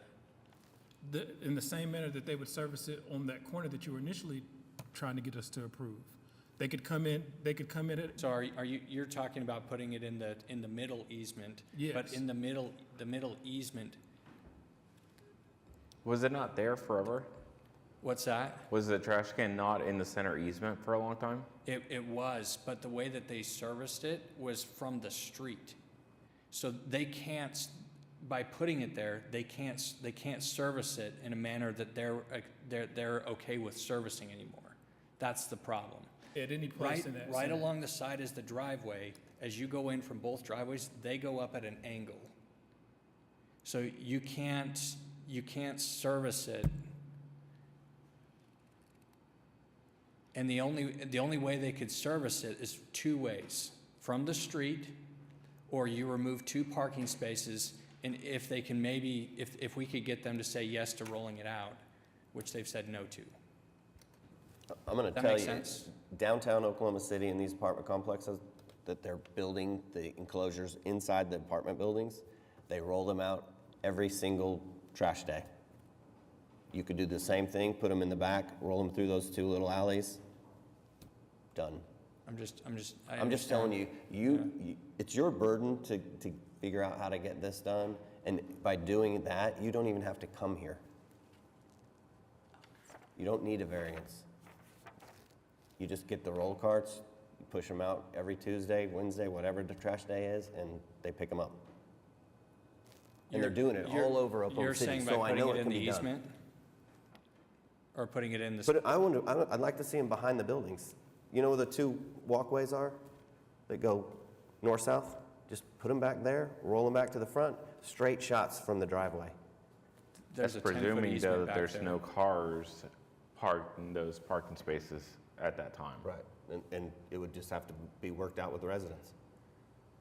In the same manner that they would service it on that corner that you were initially trying to get us to approve. They could come in at, So you're talking about putting it in the middle easement? Yes. But in the middle easement, Was it not there forever? what's that? Was the trash can not in the center easement for a long time? It was, but the way that they serviced it was from the street. So they can't, by putting it there, they can't service it in a manner that they're okay with servicing anymore. That's the problem. at any place in that Right center. along the side is the driveway. As you go in from both driveways, they go up at an angle. So you can't service it. And the only way they could service it is 2 ways: from the street, or you remove 2 parking spaces. And if they can if we could get them to say yes to rolling it out, which they've said no to. I'm going to That tell makes you, sense? downtown Oklahoma City and these apartment complexes, that they're building the enclosures inside the apartment buildings, they roll them out every single trash day. You could do the same thing, put them in the back, roll them through those 2 little alleys, done. I'm just I'm just telling you, it's your burden to figure out how to get this done, and by doing that, you don't even have to come here. You don't need a variance. You just get the roll carts, you push them out every Tuesday, Wednesday, whatever the trash day is, and they pick them up. And they're doing it all over Oklahoma City, You're saying so by I know putting it it can in be the done. easement? Or putting it in the... But I'd like to see them behind the buildings. You know where the 2 walkways are that go north-south? Just put them back there, roll them back to the front, straight shots from the driveway. There's That's a 10-foot presuming though easement that back there's there. no cars parked in those parking spaces at that time. Right. And it would just have to be worked out with the residents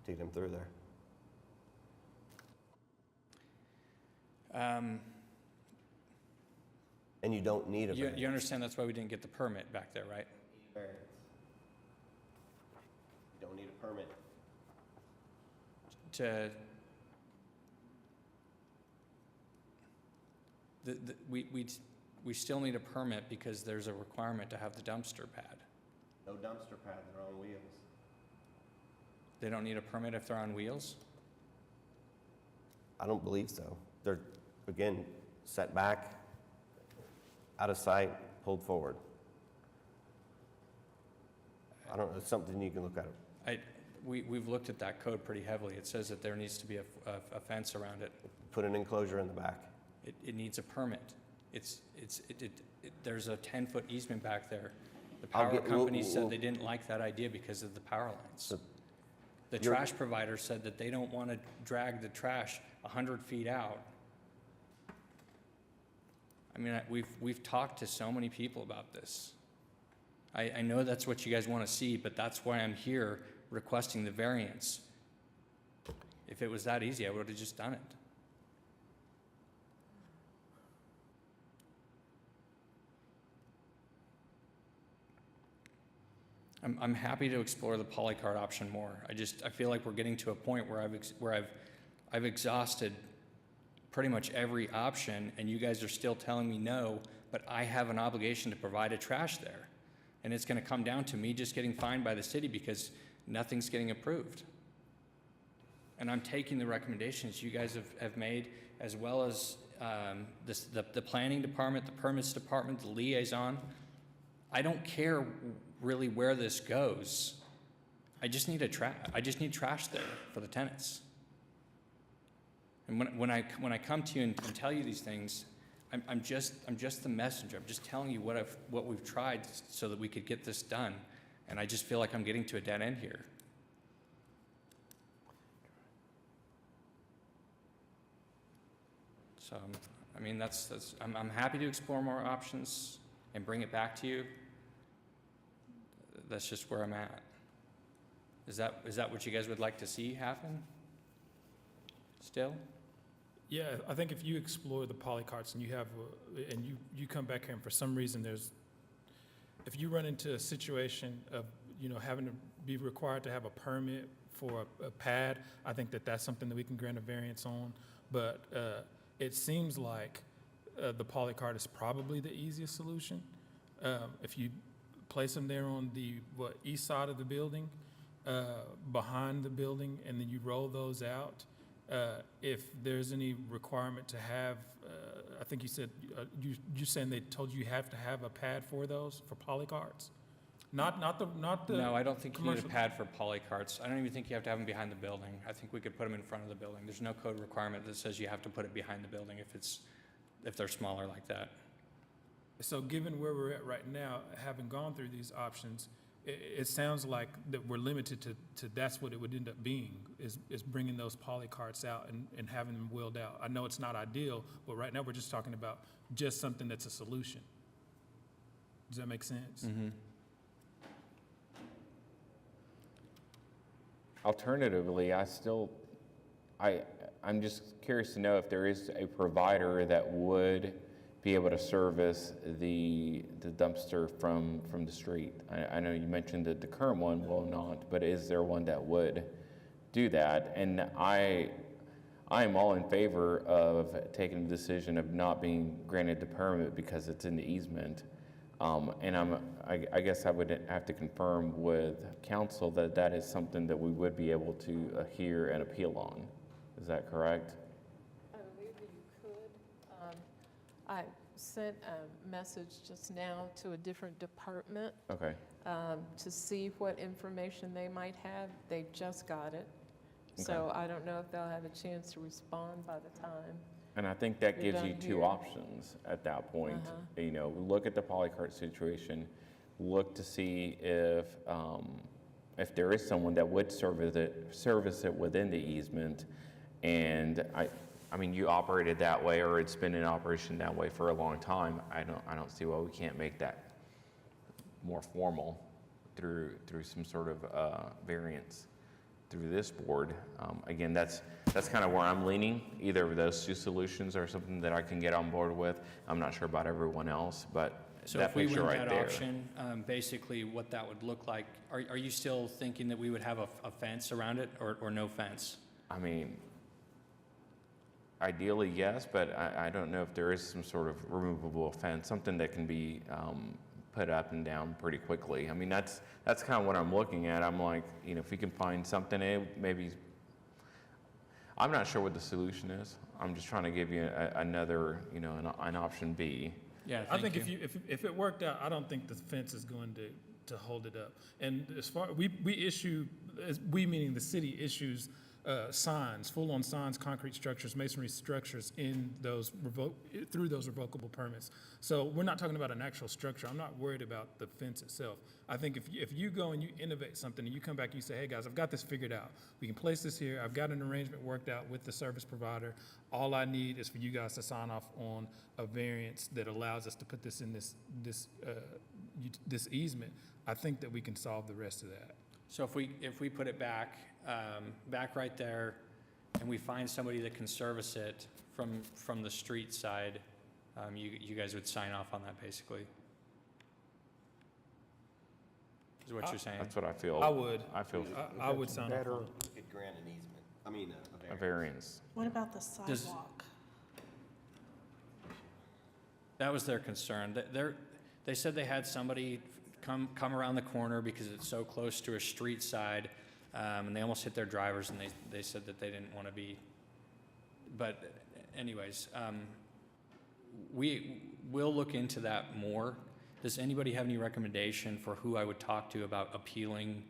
to get them through there. And you don't need a You variance. understand that's why we didn't get the permit back there, right? You don't need a permit. We still need a permit because there's a requirement to have the dumpster pad. No dumpster pads, they're on wheels. They don't need a permit if they're on wheels? I don't believe so. They're, again, set back, out of sight, pulled forward. I don't know, it's something you can look at. We've looked at that code pretty heavily. It says that there needs to be a fence around it. Put an enclosure in the back. It needs a permit. There's a 10-foot easement back there. The power company said they didn't like that idea because of the power lines. The trash provider said that they don't want to drag the trash 100 feet out. I mean, we've talked to so many people about this. I know that's what you guys want to see, but that's why I'm here requesting the variance. If it was that easy, I would have just done it. I'm happy to explore the polycart option more. I feel like we're getting to a point where I've exhausted pretty much every option, and you guys are still telling me no, but I have an obligation to provide a trash there. And it's gonna come down to me just getting fined by the city because nothing's getting approved. And I'm taking the recommendations you guys have made, as well as the planning department, the permits department, the liaison. I don't care really where this goes. I just need trash there for the tenants. And when I come to you and tell you these things, I'm just the messenger. I'm just telling you what we've tried so that we could get this done. And I just feel like I'm getting to a dead end here. So, I mean, I'm happy to explore more options and bring it back to you. That's just where I'm at. Is that what you guys would like to see happen? Still? Yeah, I think if you explore the polycarts and you come back here and for some reason if you run into a situation of, having to be required to have a permit for a pad, I think that's something that we can grant a variance on. But it seems like the polycart is probably the easiest solution. If you place them there on the east side of the building, behind the building, and then you roll those out. If there's any requirement to have, I think you said, you're saying they told you have to have a pad for those, for polycarts? Not the No, I don't think you need a commercial- pad for polycarts. I don't even think you have to have them behind the building. I think we could put them in front of the building. There's no code requirement that says you have to put it behind the building if they're smaller like that. So given where we're at right now, having gone through these options, it sounds like that we're limited to that's what it would end up being, is bringing those polycarts out and having them wheeled out. I know it's not ideal, but right now we're just talking about just something that's a solution. Does that make sense? Mm-hmm. Alternatively, I'm just curious to know if there is a provider that would be able to service the dumpster from the street. I know you mentioned that the current one will not, but is there one that would do that? And I am all in favor of taking the decision of not being granted the permit because it's in the easement. And I guess I would have to confirm with council that that is something that we would be able to hear and appeal on. Is that correct? I believe that you could. I sent a message just now to a different department Okay. to see what information they might have. They just got it. So I don't know if they'll have a chance to respond by the time. And I think that You're gives you done two here. options at that point. Look at the polycart situation, look to see if there is someone that would service it within the easement. And I mean, you operated that way, or it's been in operation that way for a long time. I don't see why we can't make that more formal through some sort of variance through this board. Again, that's kind of where I'm leaning. Either of those two solutions are something that I can get on board with. I'm not sure about everyone else, but So that if we picture went right that there. option, basically what that would look like, are you still thinking that we would have a fence around it or no fence? I mean, ideally, yes, but I don't know if there is some sort of removable fence, something that can be put up and down pretty quickly. I mean, that's kind of what I'm looking at. I'm like, if we can find something, maybe. I'm not sure what the solution is. I'm just trying to give you another, an option B. Yeah, I thank think you. if it worked out, I don't think the fence is going to hold it up. And as far, we meaning the city issues signs, full-on signs, concrete structures, masonry structures in those through those revocable permits. So we're not talking about an actual structure. I'm not worried about the fence itself. I think if you go and you innovate something and you come back and you say, hey guys, I've got this figured out. We can place this here. I've got an arrangement worked out with the service provider. All I need is for you guys to sign off on a variance that allows us to put this in this easement. I think that we can solve the rest of that. So if we put it back right there, and we find somebody that can service it from the street side, you guys would sign off on that, basically? Is what you're saying? That's what I feel. I would. I feel. I would sign off Better. on it. You could grant an easement. I mean, a variance. What about the Does- sidewalk? That was their concern. They said they had somebody come around the corner because it's so close to a street side, and they almost hit their drivers, and they said that they didn't want to be. But anyways, we'll look into that more. Does anybody have any recommendation for who I would talk to about appealing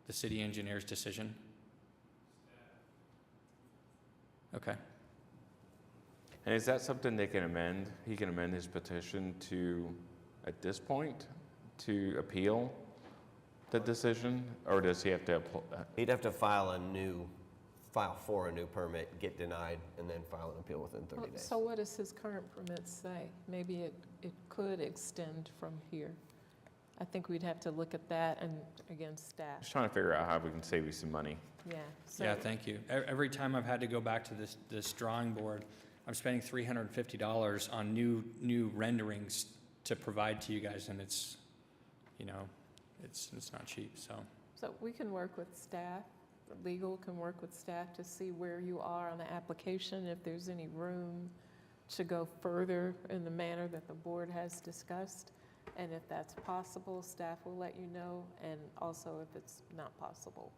the city engineer's decision? Okay. And is that something they can amend? He can amend his petition to, at this point, to appeal the decision? Or does he have to, he'd have to file for a new permit, get denied, and then file an appeal within 30 days. So what does his current permit say? Maybe it could extend from here. I think we'd have to look at that and, again, staff. just trying to figure out how we can save you some money. Yeah. So Yeah, thank you. Every time I've had to go back to this drawing board, I'm spending $350 on new renderings to provide to you guys, and it's, it's not cheap, so. So we can work with staff, legal can work with staff to see where you are on the application, if there's any room to go further in the manner that the board has discussed. And if that's possible, staff will let you know, and also if it's not possible.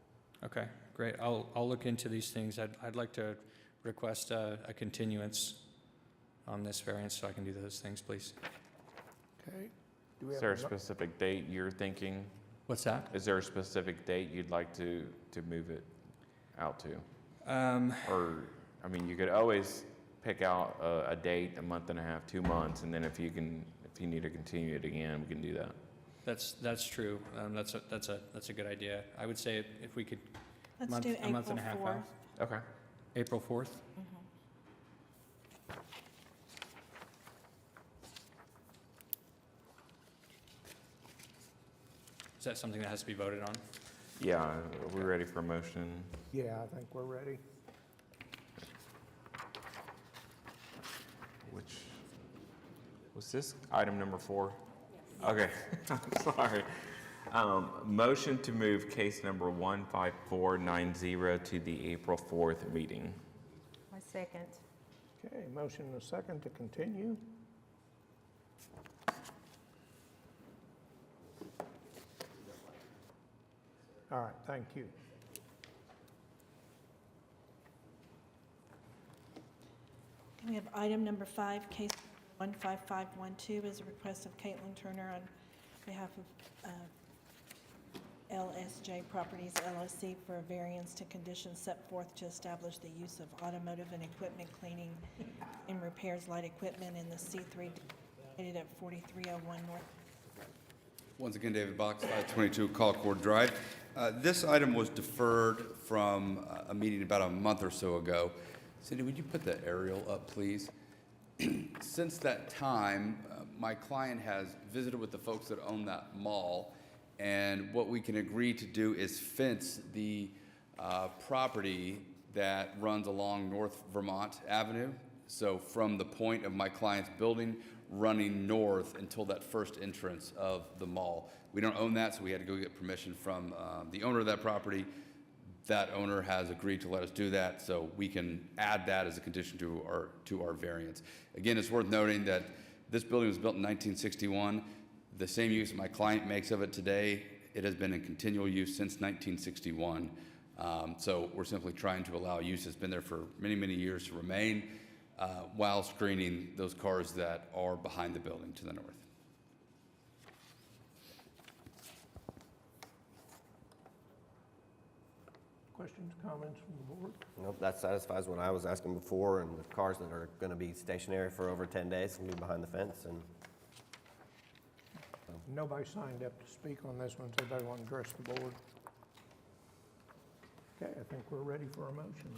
Okay, great. I'll look into these things. I'd like to request a continuance on this variance so I can do those things, please. Okay. Do we Is have there a a mo- specific date you're thinking? What's that? Is there a specific date you'd like to move it out to? Or, I mean, you could always pick out a date, a month and a half, 2 months, and then if you need to continue it again, we can do that. That's true. That's a good idea. I would say if we could, Let's month- do a month and a April half 4th. out. Okay. April 4th? Is that something that has to be voted on? Yeah, are we ready for a motion? Yeah, I think we're ready. Which, was this item number 4? Yes. Okay, I'm sorry. Motion to move case number 15490 to the April 4th meeting. My second. Okay, motion and a second to continue. All right, thank you. We have item number 5, case 15512, is a request of Caitlin Turner on behalf of LSJ Properties LLC for a variance to conditions set forth to establish the use of automotive and equipment cleaning and repairs light equipment in the C3 located at 4301 North. Once again, David Box, 522 Colcord Drive. This item was deferred from a meeting about a month or so ago. Cindy, would you put the aerial up, please? Since that time, my client has visited with the folks that own that mall, and what we can agree to do is fence the property that runs along North Vermont Avenue. So from the point of my client's building running north until that first entrance of the mall. We don't own that, so we had to go get permission from the owner of that property. That owner has agreed to let us do that, so we can add that as a condition to our variance. Again, it's worth noting that this building was built in 1961. The same use my client makes of it today, it has been in continual use since 1961. So we're simply trying to allow use that's been there for many, many years to remain while screening those cars that are behind the building to the north. Questions, comments from the board? Nope, that satisfies what I was asking before, and the cars that are going to be stationary for over 10 days can be behind the fence, and Nobody signed up to speak on this one, so anybody want to address the board? Okay, I think we're ready for a motion.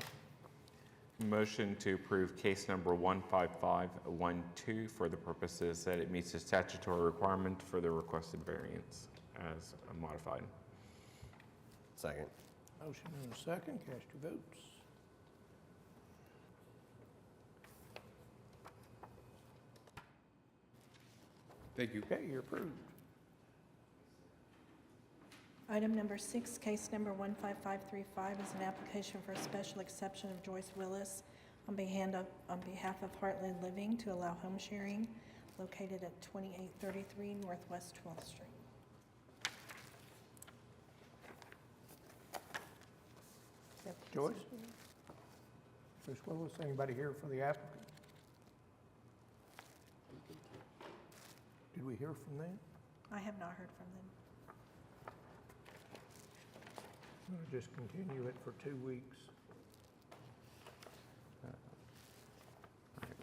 Motion to approve case number 15512 for the purposes that it meets the statutory requirement for the requested variance as modified. second. Motion and a second, cast your votes. Thank you. Okay, you're approved. Item number 6, case number 15535 is an application for a special exception of Joyce Willis on behalf of Heartland Living to allow home sharing located at 2833 Northwest 12th Street. Joyce? Ms. Willis, anybody here for the applicant? Did we hear from them? I have not heard from them. I'm going to just continue it for 2 weeks.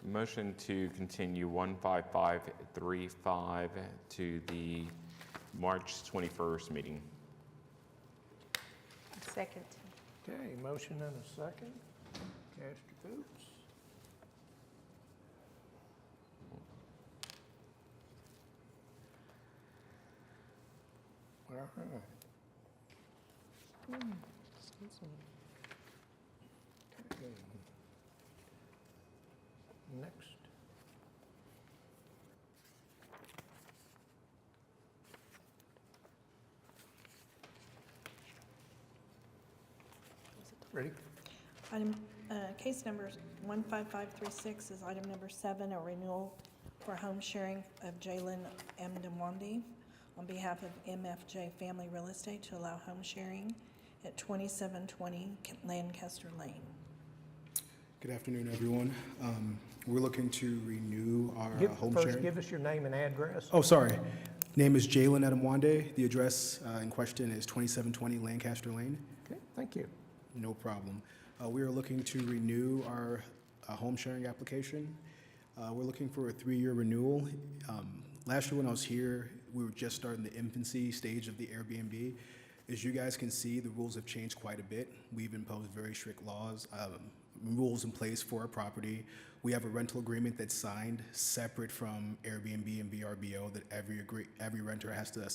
Motion to continue 15535 to the March 21st meeting. Second. Okay, motion and a second. Cast your votes. All right. Excuse me. Okay. Next. Ready? Case number 15536 is item number 7, a renewal for home sharing of Jalen M. Demwandi on behalf of MFJ Family Real Estate to allow home sharing at 2720 Lancaster Lane. Good afternoon, everyone. We're looking to renew our home First, sharing. give us your name and address. Oh, sorry. Name is Jalen Adamwande. The address in question is 2720 Lancaster Lane. Okay, thank you. No problem. We are looking to renew our home sharing application. We're looking for a 3-year renewal. Last year when I was here, we were just starting the infancy stage of the Airbnb. As you guys can see, the rules have changed quite a bit. We've imposed very strict laws, rules in place for our property. We have a rental agreement that's signed separate from Airbnb and VRBO that every renter has to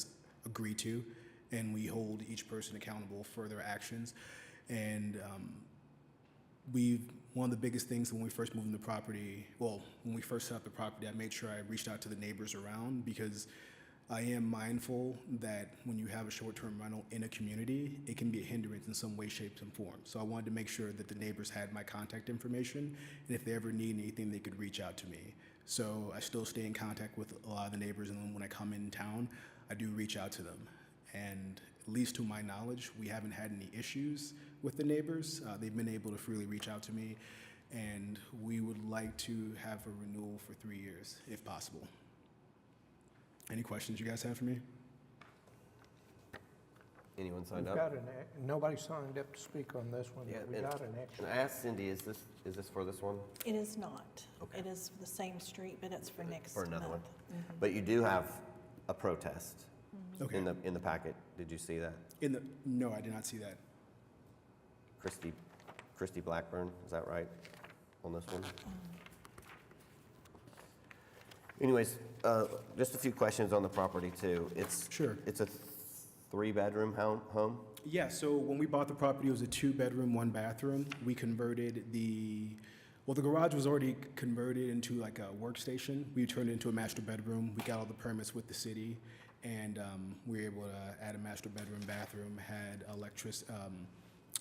agree to, and we hold each person accountable for their actions. And one of the biggest things when we first moved into the property, well, when we first set up the property, I made sure I reached out to the neighbors around, because I am mindful that when you have a short-term rental in a community, it can be a hindrance in some way, shape, and form. So I wanted to make sure that the neighbors had my contact information, and if they ever need anything, they could reach out to me. So I still stay in contact with a lot of the neighbors, and then when I come in town, I do reach out to them. And at least to my knowledge, we haven't had any issues with the neighbors. They've been able to freely reach out to me, and we would like to have a renewal for 3 years, if possible. Any questions you guys have for me? Anyone signed We've up? got nobody signed up to speak on this one, Yeah, but we and- got an extra. And I asked Cindy, is this for this one? It is not. Okay. It is the same street, but it's for next For month. another one? Mhm. But you do have a protest Okay. in the packet. Did you see that? No, I did not see that. Christy Blackburn, is that right, on this one? Anyways, just a few questions on the property too. Sure. It's a 3-bedroom home? Yeah, so when we bought the property, it was a 2-bedroom, 1-bathroom. We converted the garage was already converted into like a workstation. We turned it into a master bedroom. We got all the permits with the city, and we were able to add a master bedroom, bathroom, had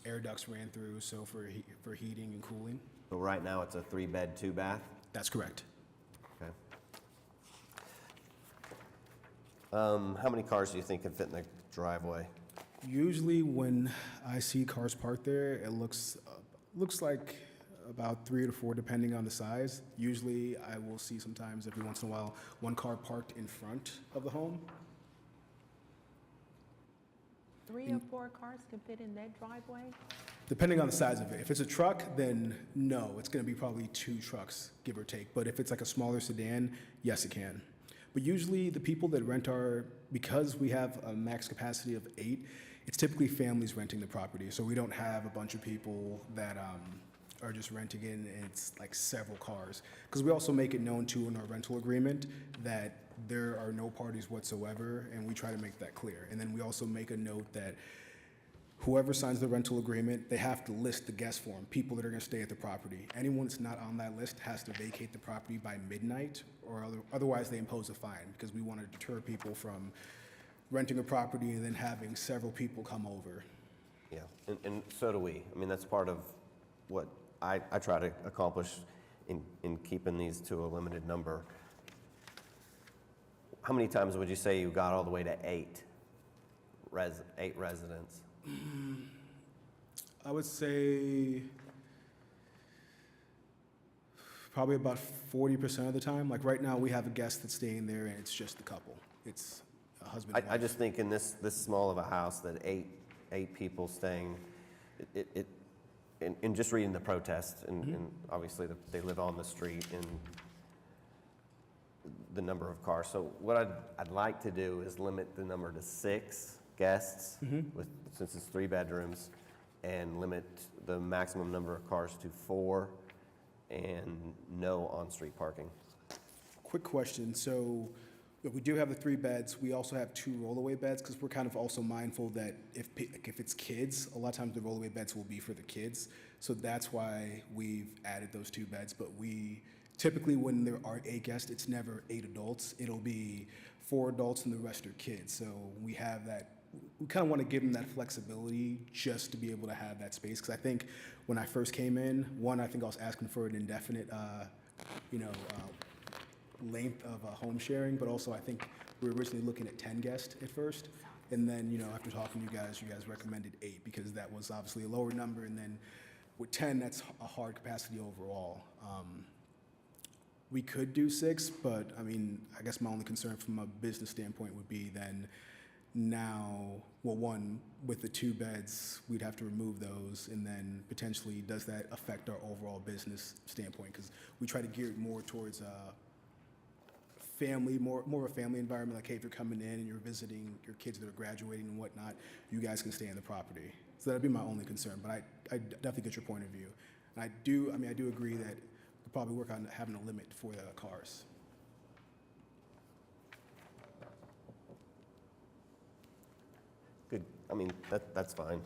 air ducts ran through, so for heating and cooling. So right now, it's a 3-bed, 2-bath? That's correct. Okay. How many cars do you think can fit in the driveway? Usually when I see cars parked there, it looks like about 3 to 4, depending on the size. Usually I will see sometimes every once in a while, 1 car parked in front of the home. 3 or 4 cars can fit in that driveway? Depending on the size of it. If it's a truck, then no, it's gonna be probably 2 trucks, give or take. But if it's like a smaller sedan, yes, it can. But usually the people that rent because we have a max capacity of 8, it's typically families renting the property. So we don't have a bunch of people that are just renting it, and it's like several cars. Because we also make it known too in our rental agreement that there are no parties whatsoever, and we try to make that clear. And then we also make a note that whoever signs the rental agreement, they have to list the guest form, people that are gonna stay at the property. Anyone that's not on that list has to vacate the property by midnight, or otherwise they impose a fine, because we wanna deter people from renting a property and then having several people come over. Yeah, and so do we. I mean, that's part of what I try to accomplish in keeping these to a limited number. How many times would you say you got all the way to eight residents? I would say probably about 40% of the time. Like right now, we have a guest that's staying there, and it's just the couple. It's a husband and wife. I just think in this small of a house that eight people staying, and just reading the protest, and obviously they live on the street and the number of cars. So what I'd like to do is limit the number to 6 guests, since it's 3 bedrooms, and limit the maximum number of cars to 4, and no on-street parking. Quick question. So we do have the 3 beds. We also have 2 rollaway beds because we're kind of also mindful that if it's kids, a lot of times the rollaway beds will be for the kids. So that's why we've added those 2 beds. But we typically, when there are 8 guests, it's never 8 adults. It'll be 4 adults and the rest are kids. So we have that. We kind of want to give them that flexibility just to be able to have that space. Because I think when I first came in, I think I was asking for an indefinite, length of home sharing, but also I think we were originally looking at 10 guests at first. And then, after talking to you guys recommended 8 because that was obviously a lower number. And then with 10, that's a hard capacity overall. We could do 6, but I mean, I guess my only concern from a business standpoint would be then now, well, one, with the 2 beds, we'd have to remove those, and then potentially does that affect our overall business standpoint? Because we try to gear it more towards family, more of a family environment, like, hey, if you're coming in and you're visiting your kids that are graduating and whatnot, you guys can stay on the property. So that'd be my only concern, but I definitely get your point of view. And I do agree that we'll probably work on having a limit for the cars. Good. I mean, that's fine.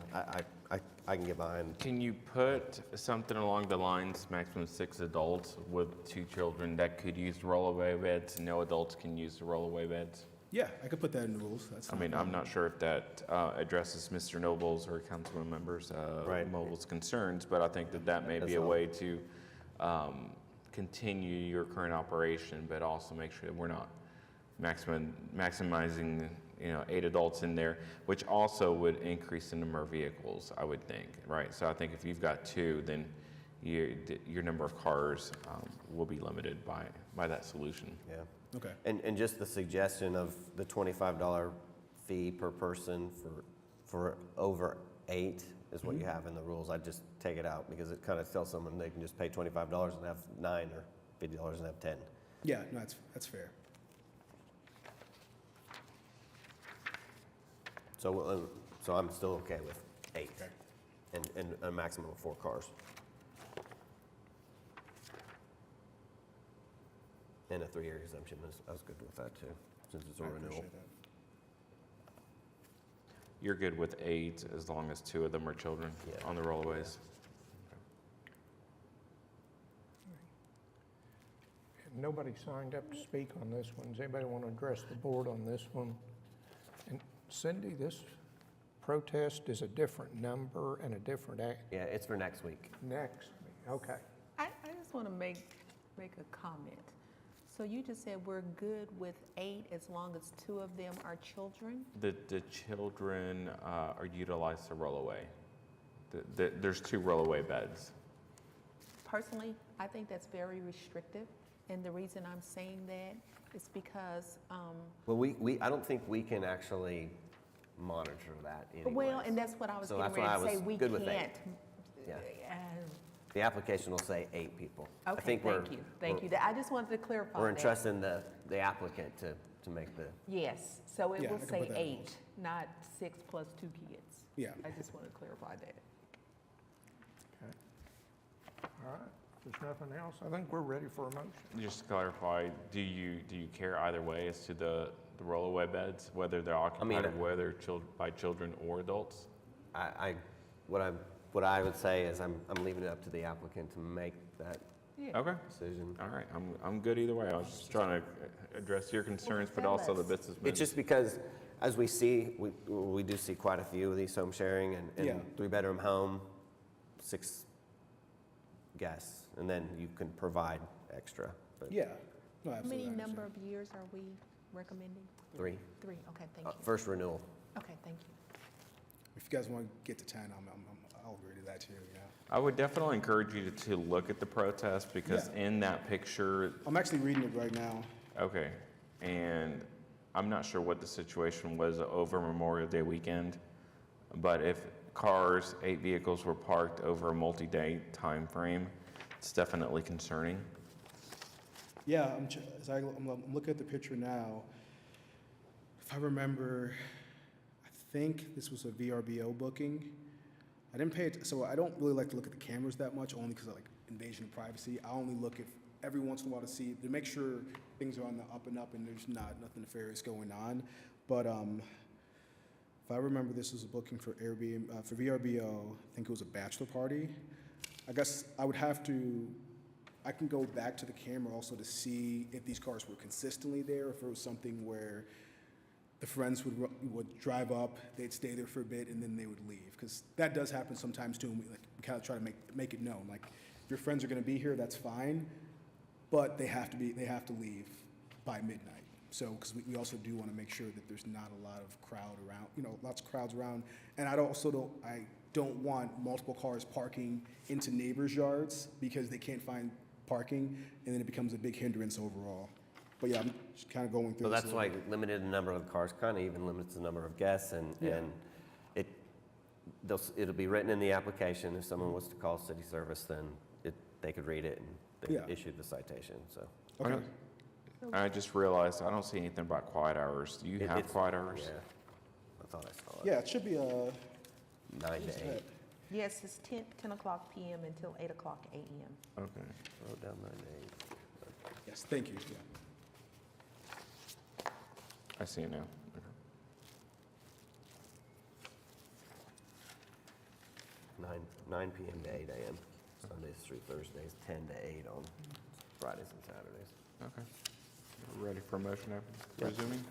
I can get behind. Can you put something along the lines, maximum 6 adults with 2 children that could use rollaway beds, no adults can use the rollaway beds? Yeah, I could put that in the rules. That's I mean, I'm not sure if that addresses Mr. Noble's or councilman members Right. Noble's concerns, but I think that may be That's a all. way to continue your current operation, but also make sure that we're not maximizing 8 adults in there, which also would increase the number of vehicles, I would think, right? So I think if you've got 2, then your number of cars will be limited by that solution. Yeah. Okay. And just the suggestion of the $25 fee per person for over 8 is what you have in the rules. I'd just take it out because it kind of tells someone they can just pay $25 and have 9, or $50 and have 10. Yeah, no, that's fair. So I'm still okay with 8, Okay. and a maximum of 4 cars. And a 3-year exemption, I was good with that too, since it's a I renewal. appreciate that. You're good with 8 as long as 2 of them are children Yeah. on the rollaways? Nobody signed up to speak on this one. Does anybody want to address the board on this one? And Cindy, this protest is a different number and a different Yeah, it's for next week. next. Okay. I just want to make a comment. So you just said we're good with 8 as long as 2 of them are children? The children are utilized to roll away. There's 2 rollaway beds. Personally, I think that's very restrictive, and the reason I'm saying that is because, Well, I don't think we can actually monitor that anyways. well, and that's what I was So getting that's why I ready to say, was we good with 8. can't. Yeah. uh, The application will say 8 people. I Okay, think we're- thank you. I just wanted to clarify We're that. entrusting the applicant to make the, Yes, so it Yeah, will I can say put that in 8, not 6 plus 2 kids. Yeah. I just want to clarify that. All right. If there's nothing else, I think we're ready for a motion. Just to clarify, do you care either way as to the rollaway beds, whether they're occupied, or whether by children or adults? what I would say is I'm leaving it up to the applicant to make that Yeah. Okay, decision. all right, I'm good either way. I was just trying to address your concerns, but tell also the us. businessmen. It's just because As we see, we do see quite a few of these home sharing and Yeah. 3-bedroom home, 6 guests, and then you can provide extra. But Yeah. No, How absolutely. many I number understand. of years are we recommending? 3, 3, okay, thank you. first renewal. Okay, thank you. If you guys want to get to 10, I'll agree to that too, yeah. I would definitely encourage you to look at the protest because Yeah. in that picture, I'm actually reading it right now. okay, and I'm not sure what the situation was over Memorial Day weekend, but if cars, 8 vehicles were parked over a multi-day time frame, it's definitely concerning. Yeah, I'm looking at the picture now. If I remember, I think this was a VRBO booking. I didn't pay it, so I don't really like to look at the cameras that much, only because of like invasion of privacy. I only look at every once in a while to make sure things are on the up and up and there's nothing nefarious going on. But if I remember, this was a booking for Airbnb for VRBO. I think it was a bachelor party. I guess I can go back to the camera also to see if these cars were consistently there, if it was something where the friends would drive up, they'd stay there for a bit, and then they would leave. Because that does happen sometimes too, and we kind of try to make it known. Like, if your friends are going to be here, that's fine, but they have to leave by midnight. So, because we also do want to make sure that there's not a lot of crowd around, lots of crowds around. And I don't want multiple cars parking into neighbors' yards because they can't find parking, and then it becomes a big hindrance overall. But yeah, I'm just kind of going through So this that's a why little bit. limited the number of cars kind of even limits the number of guests, and it'll be written in the application. If someone was to call city service, then they could read it and they Yeah. issue the citation, so. Okay. I just realized I don't see anything about quiet hours. Do you have It's- quiet hours? Yeah, I thought I saw it. Yeah, it should be 9 to 8. Yes, it's 10 o'clock PM until 8 o'clock AM. Okay. Wrote down 9 to 8. Yes, thank you, yeah. I see it now. Okay. 9 p.m. to 8 a.m. Sundays through Thursdays, 10 to 8 on Fridays and Saturdays. Okay. We're ready for a motion after Yep. resuming?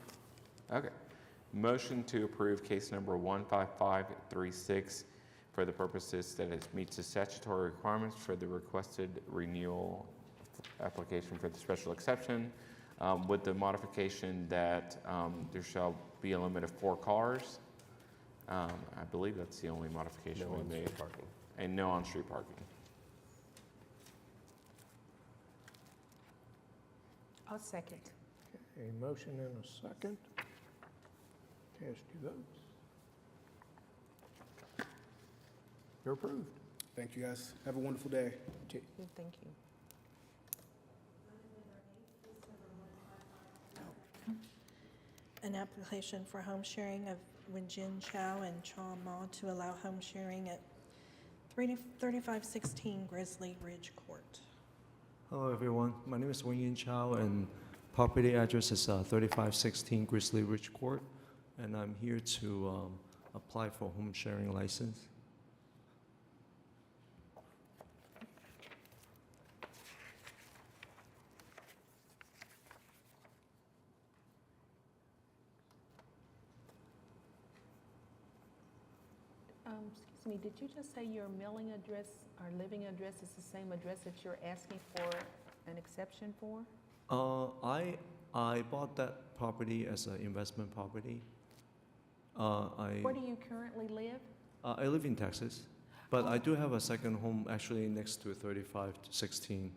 Okay. Motion to approve case number 15536 for the purposes that it meets the statutory requirements for the requested renewal application for the special exception, with the modification that there shall be a limit of 4 cars. I believe that's the only modification No we on-street made. parking. And no on-street parking. I'll second. A motion and a second. Cast your votes. You're approved. Thank you, guys. Have a wonderful day. Thank you. An application for home sharing of Wenjin Chow and Cha Ma to allow home sharing at 3516 Grizzly Ridge Court. Hello, everyone. My name is Wenyin Chow, and property address is 3516 Grizzly Ridge Court, and I'm here to apply for home sharing license. Excuse me, did you just say your mailing address or living address is the same address that you're asking for an exception for? I bought that property as an investment property. Where do you currently live? I live in Texas, but I do have a second home actually next to 3516.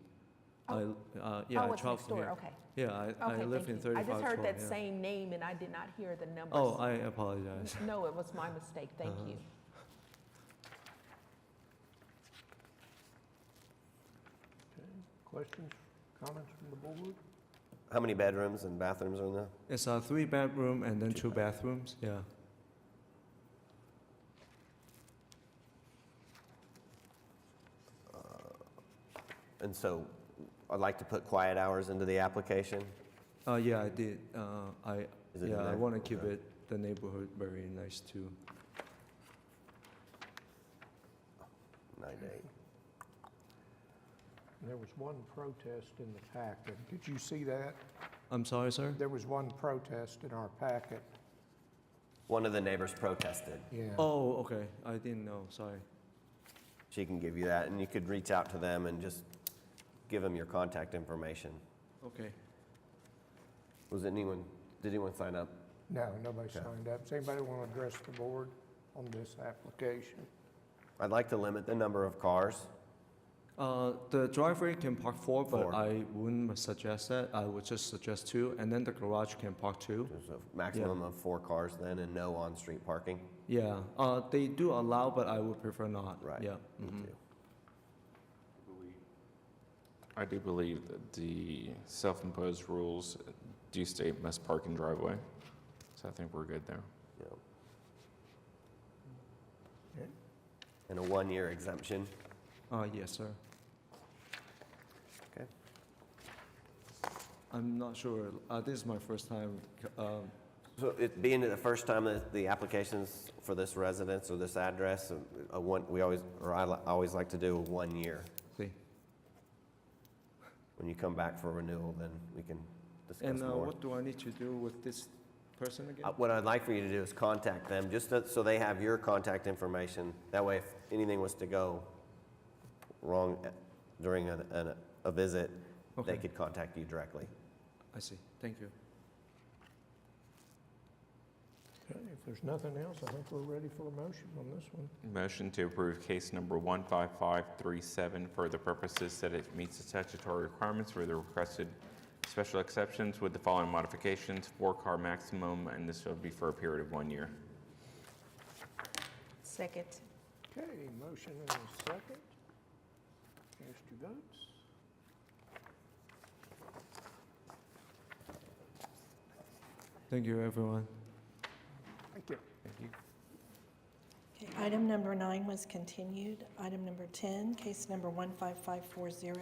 Yeah, Oh, I it's travel next door, here. okay. Yeah, I Okay, live thank in you. I 3512. just heard that yeah. same name and I did not hear the numbers. Oh, I apologize. No, it was my mistake, thank Uh-huh. you. Okay. Questions, comments from the board? How many bedrooms and bathrooms are in there? It's a 3-bedroom and then 2 bathrooms, yeah. And so I'd like to put quiet hours into the application. Yeah, I did. Is it in Yeah, I there? want to keep Okay. the neighborhood very nice too. 9 to 8. There was one protest in the packet. Did you see that? I'm sorry, sir? There was one protest in our packet One of the neighbors protested. Yeah. Oh, okay, I didn't know, sorry. She can give you that, and you could reach out to them and just give them your contact information. Okay. Did anyone sign up? No, nobody signed up. Does anybody want to address the board on this application? I'd like to limit the number of cars. The driveway can park 4, but 4. I wouldn't suggest that. I would just suggest 2, and then the garage can park 2. There's a maximum of 4 cars then, and no on-street parking. Yeah, they do allow, but I would prefer not. Right. Yeah. Me mhm. too. I do believe that the self-imposed rules do state must park in driveway, so I think we're good there. Yeah. Okay. And a 1-year exemption. Yes, sir. Okay. I'm not sure. This is my first time. So it being the first time that the applications for this residence or this address, I always like to do a 1 year. See. When you come back for renewal, then we can discuss And more. what do I need to do with this person again? What I'd like for you to do is contact them, just so they have your contact information. That way, if anything was to go wrong during a visit, Okay. they could contact you directly. I see. Thank you. Okay, if there's nothing else, I think we're ready for a motion on this one. Motion to approve case number 15537 for the purposes that it meets the statutory requirements for the requested special exceptions with the following modifications: 4-car maximum, and this will be for a period of 1 year. Second. Okay, motion and a second. Cast your votes. Thank you, everyone. Thank you. Thank you. Okay, item number 9 was continued. Item number 10, case number 15540.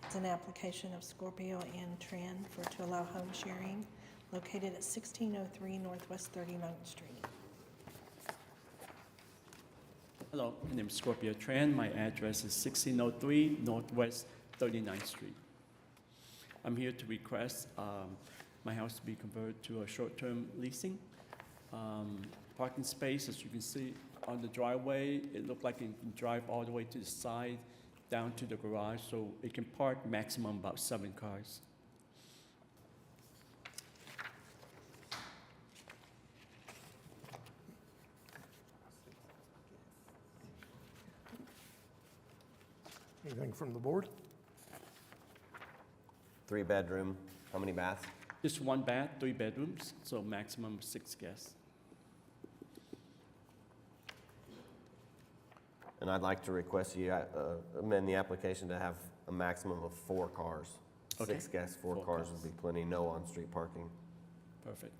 It's an application of Scorpio and Tran to allow home sharing located at 1603 Northwest 39th Street. Hello, my name is Scorpio Tran. My address is 1603 Northwest 39th Street. I'm here to request my house to be converted to a short-term leasing. Parking space, as you can see on the driveway, it looked like it can drive all the way to the side, down to the garage, so it can park maximum about 7 cars. Anything from the board? 3-bedroom, how many baths? Just 1 bath, 3 bedrooms, so maximum 6 guests. And I'd like to request you amend the application to have a maximum of 4 cars. Okay. 6 guests, 4 4 cars cars. would be plenty, no on-street parking. Perfect.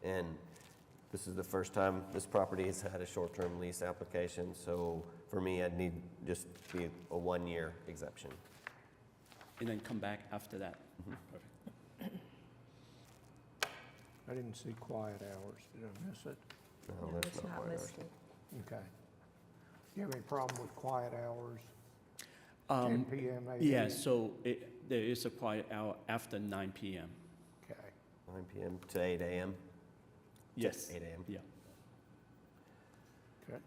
And this is the first time this property has had a short-term lease application, so for me, I'd need just be a 1-year exemption. And then come back after that. Mhm. Perfect. I didn't see quiet hours. Did I miss it? No, No, that's it's not quite ours. listed. Okay. Do you have any problem with quiet hours? 10 Um, PM, 8 Yeah, AM? so there is a quiet hour after 9 PM. Okay. 9 PM to 8 AM? Yes. 8 AM. Yeah. Okay.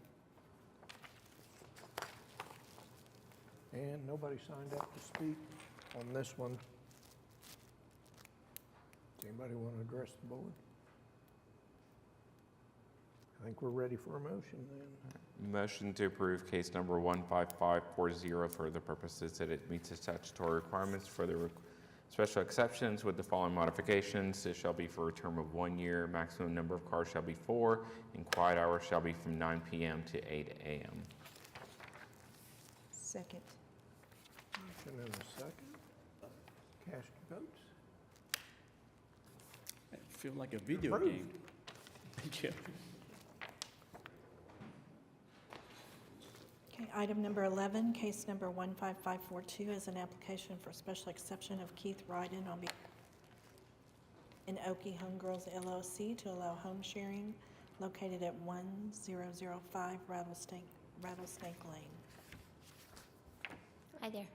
And nobody signed up to speak on this one. Does anybody want to address the board? I think we're ready for a motion then. Motion to approve case number 15540 for the purposes that it meets the statutory requirements for the special exceptions with the following modifications. It shall be for a term of 1 year. Maximum number of cars shall be 4, and quiet hours shall be from 9 PM to 8 AM. Second. Motion and a second. Cast your votes. I feel like a video Approved. game. Thank you. Okay, item number 11, case number 15542 is an application for special exception of Keith Ryden on behalf in Okie Homegirls LLC to allow home sharing located at 1005 Rattlesnake Lane. Hi there.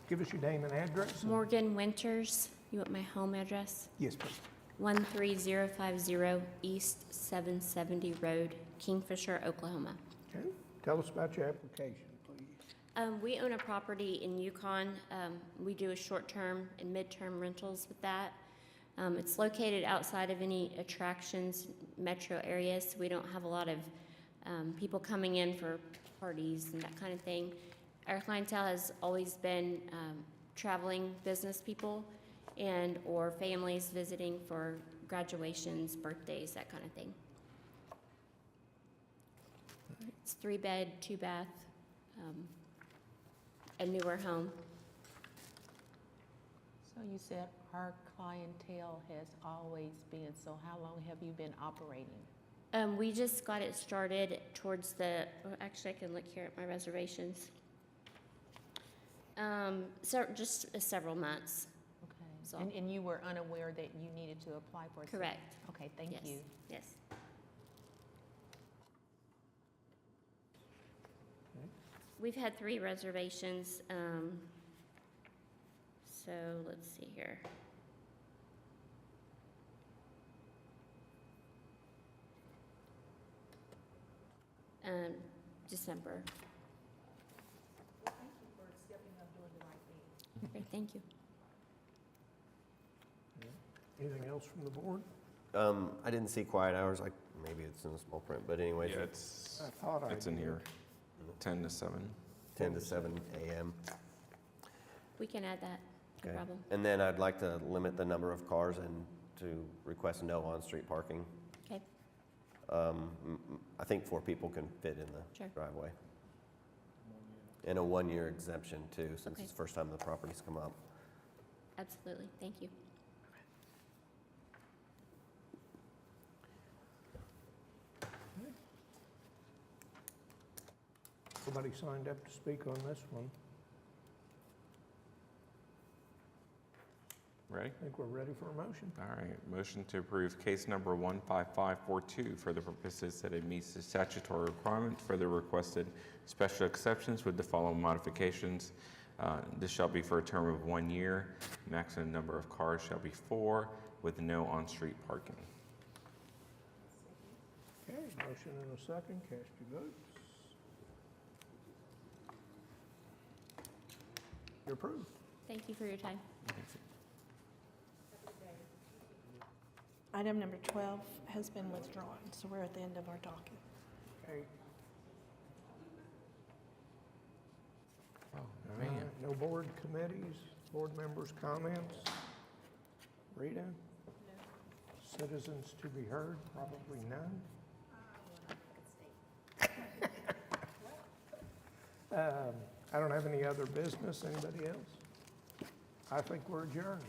Give us your name and address. Morgan Winters, You want my home address? Yes, please. 13050 East 770 Road, Kingfisher, Oklahoma. Okay, tell us about your application, please. We own a property in Yukon. We do a short-term and mid-term rentals with that. It's located outside of any attractions, metro areas, so we don't have a lot of people coming in for parties and that kind of thing. Our clientele has always been traveling business people and or families visiting for graduations, birthdays, that kind of thing. It's 3-bed, 2-bath, a newer home. So you said our clientele has always been, so how long have you been operating? We just got it started towards the, well, actually I can look here at my reservations. So just several months. Okay. So- And you were unaware that you needed to apply for? Correct. Okay, thank Yes. you. Yes. We've had 3 reservations, so let's see here. December. Thank you for stepping up, doing the right thing. Great, thank you. Anything else from the board? I didn't see quiet hours, like, maybe it's in the small print, but anyways, Yeah, it's, I thought I it's in did. here, 10 to 7. 10 to 7 a.m. We can add that, no Okay. problem. And then I'd like to limit the number of cars and to request no on-street parking. Okay, I think 4 people can fit in the Sure. driveway. And a 1-year exemption too, since Okay. it's the first time the property's come up. absolutely, thank you. Nobody signed up to speak on this one. Ready? I think we're ready for a motion. All right, motion to approve case number 15542 for the purposes that it meets the statutory requirements for the requested special exceptions with the following modifications. This shall be for a term of 1 year. Maximum number of cars shall be 4 with no on-street parking. Okay, motion and a second, cast your votes. You're approved. Thank you for your time. Item number 12 has been withdrawn, so we're at the end of our docket. Okay. Oh, All man. right, no board committees, board members' comments? Rita? Citizens to be heard? Probably none. I don't have any other business. Anybody else? I think we're adjourned.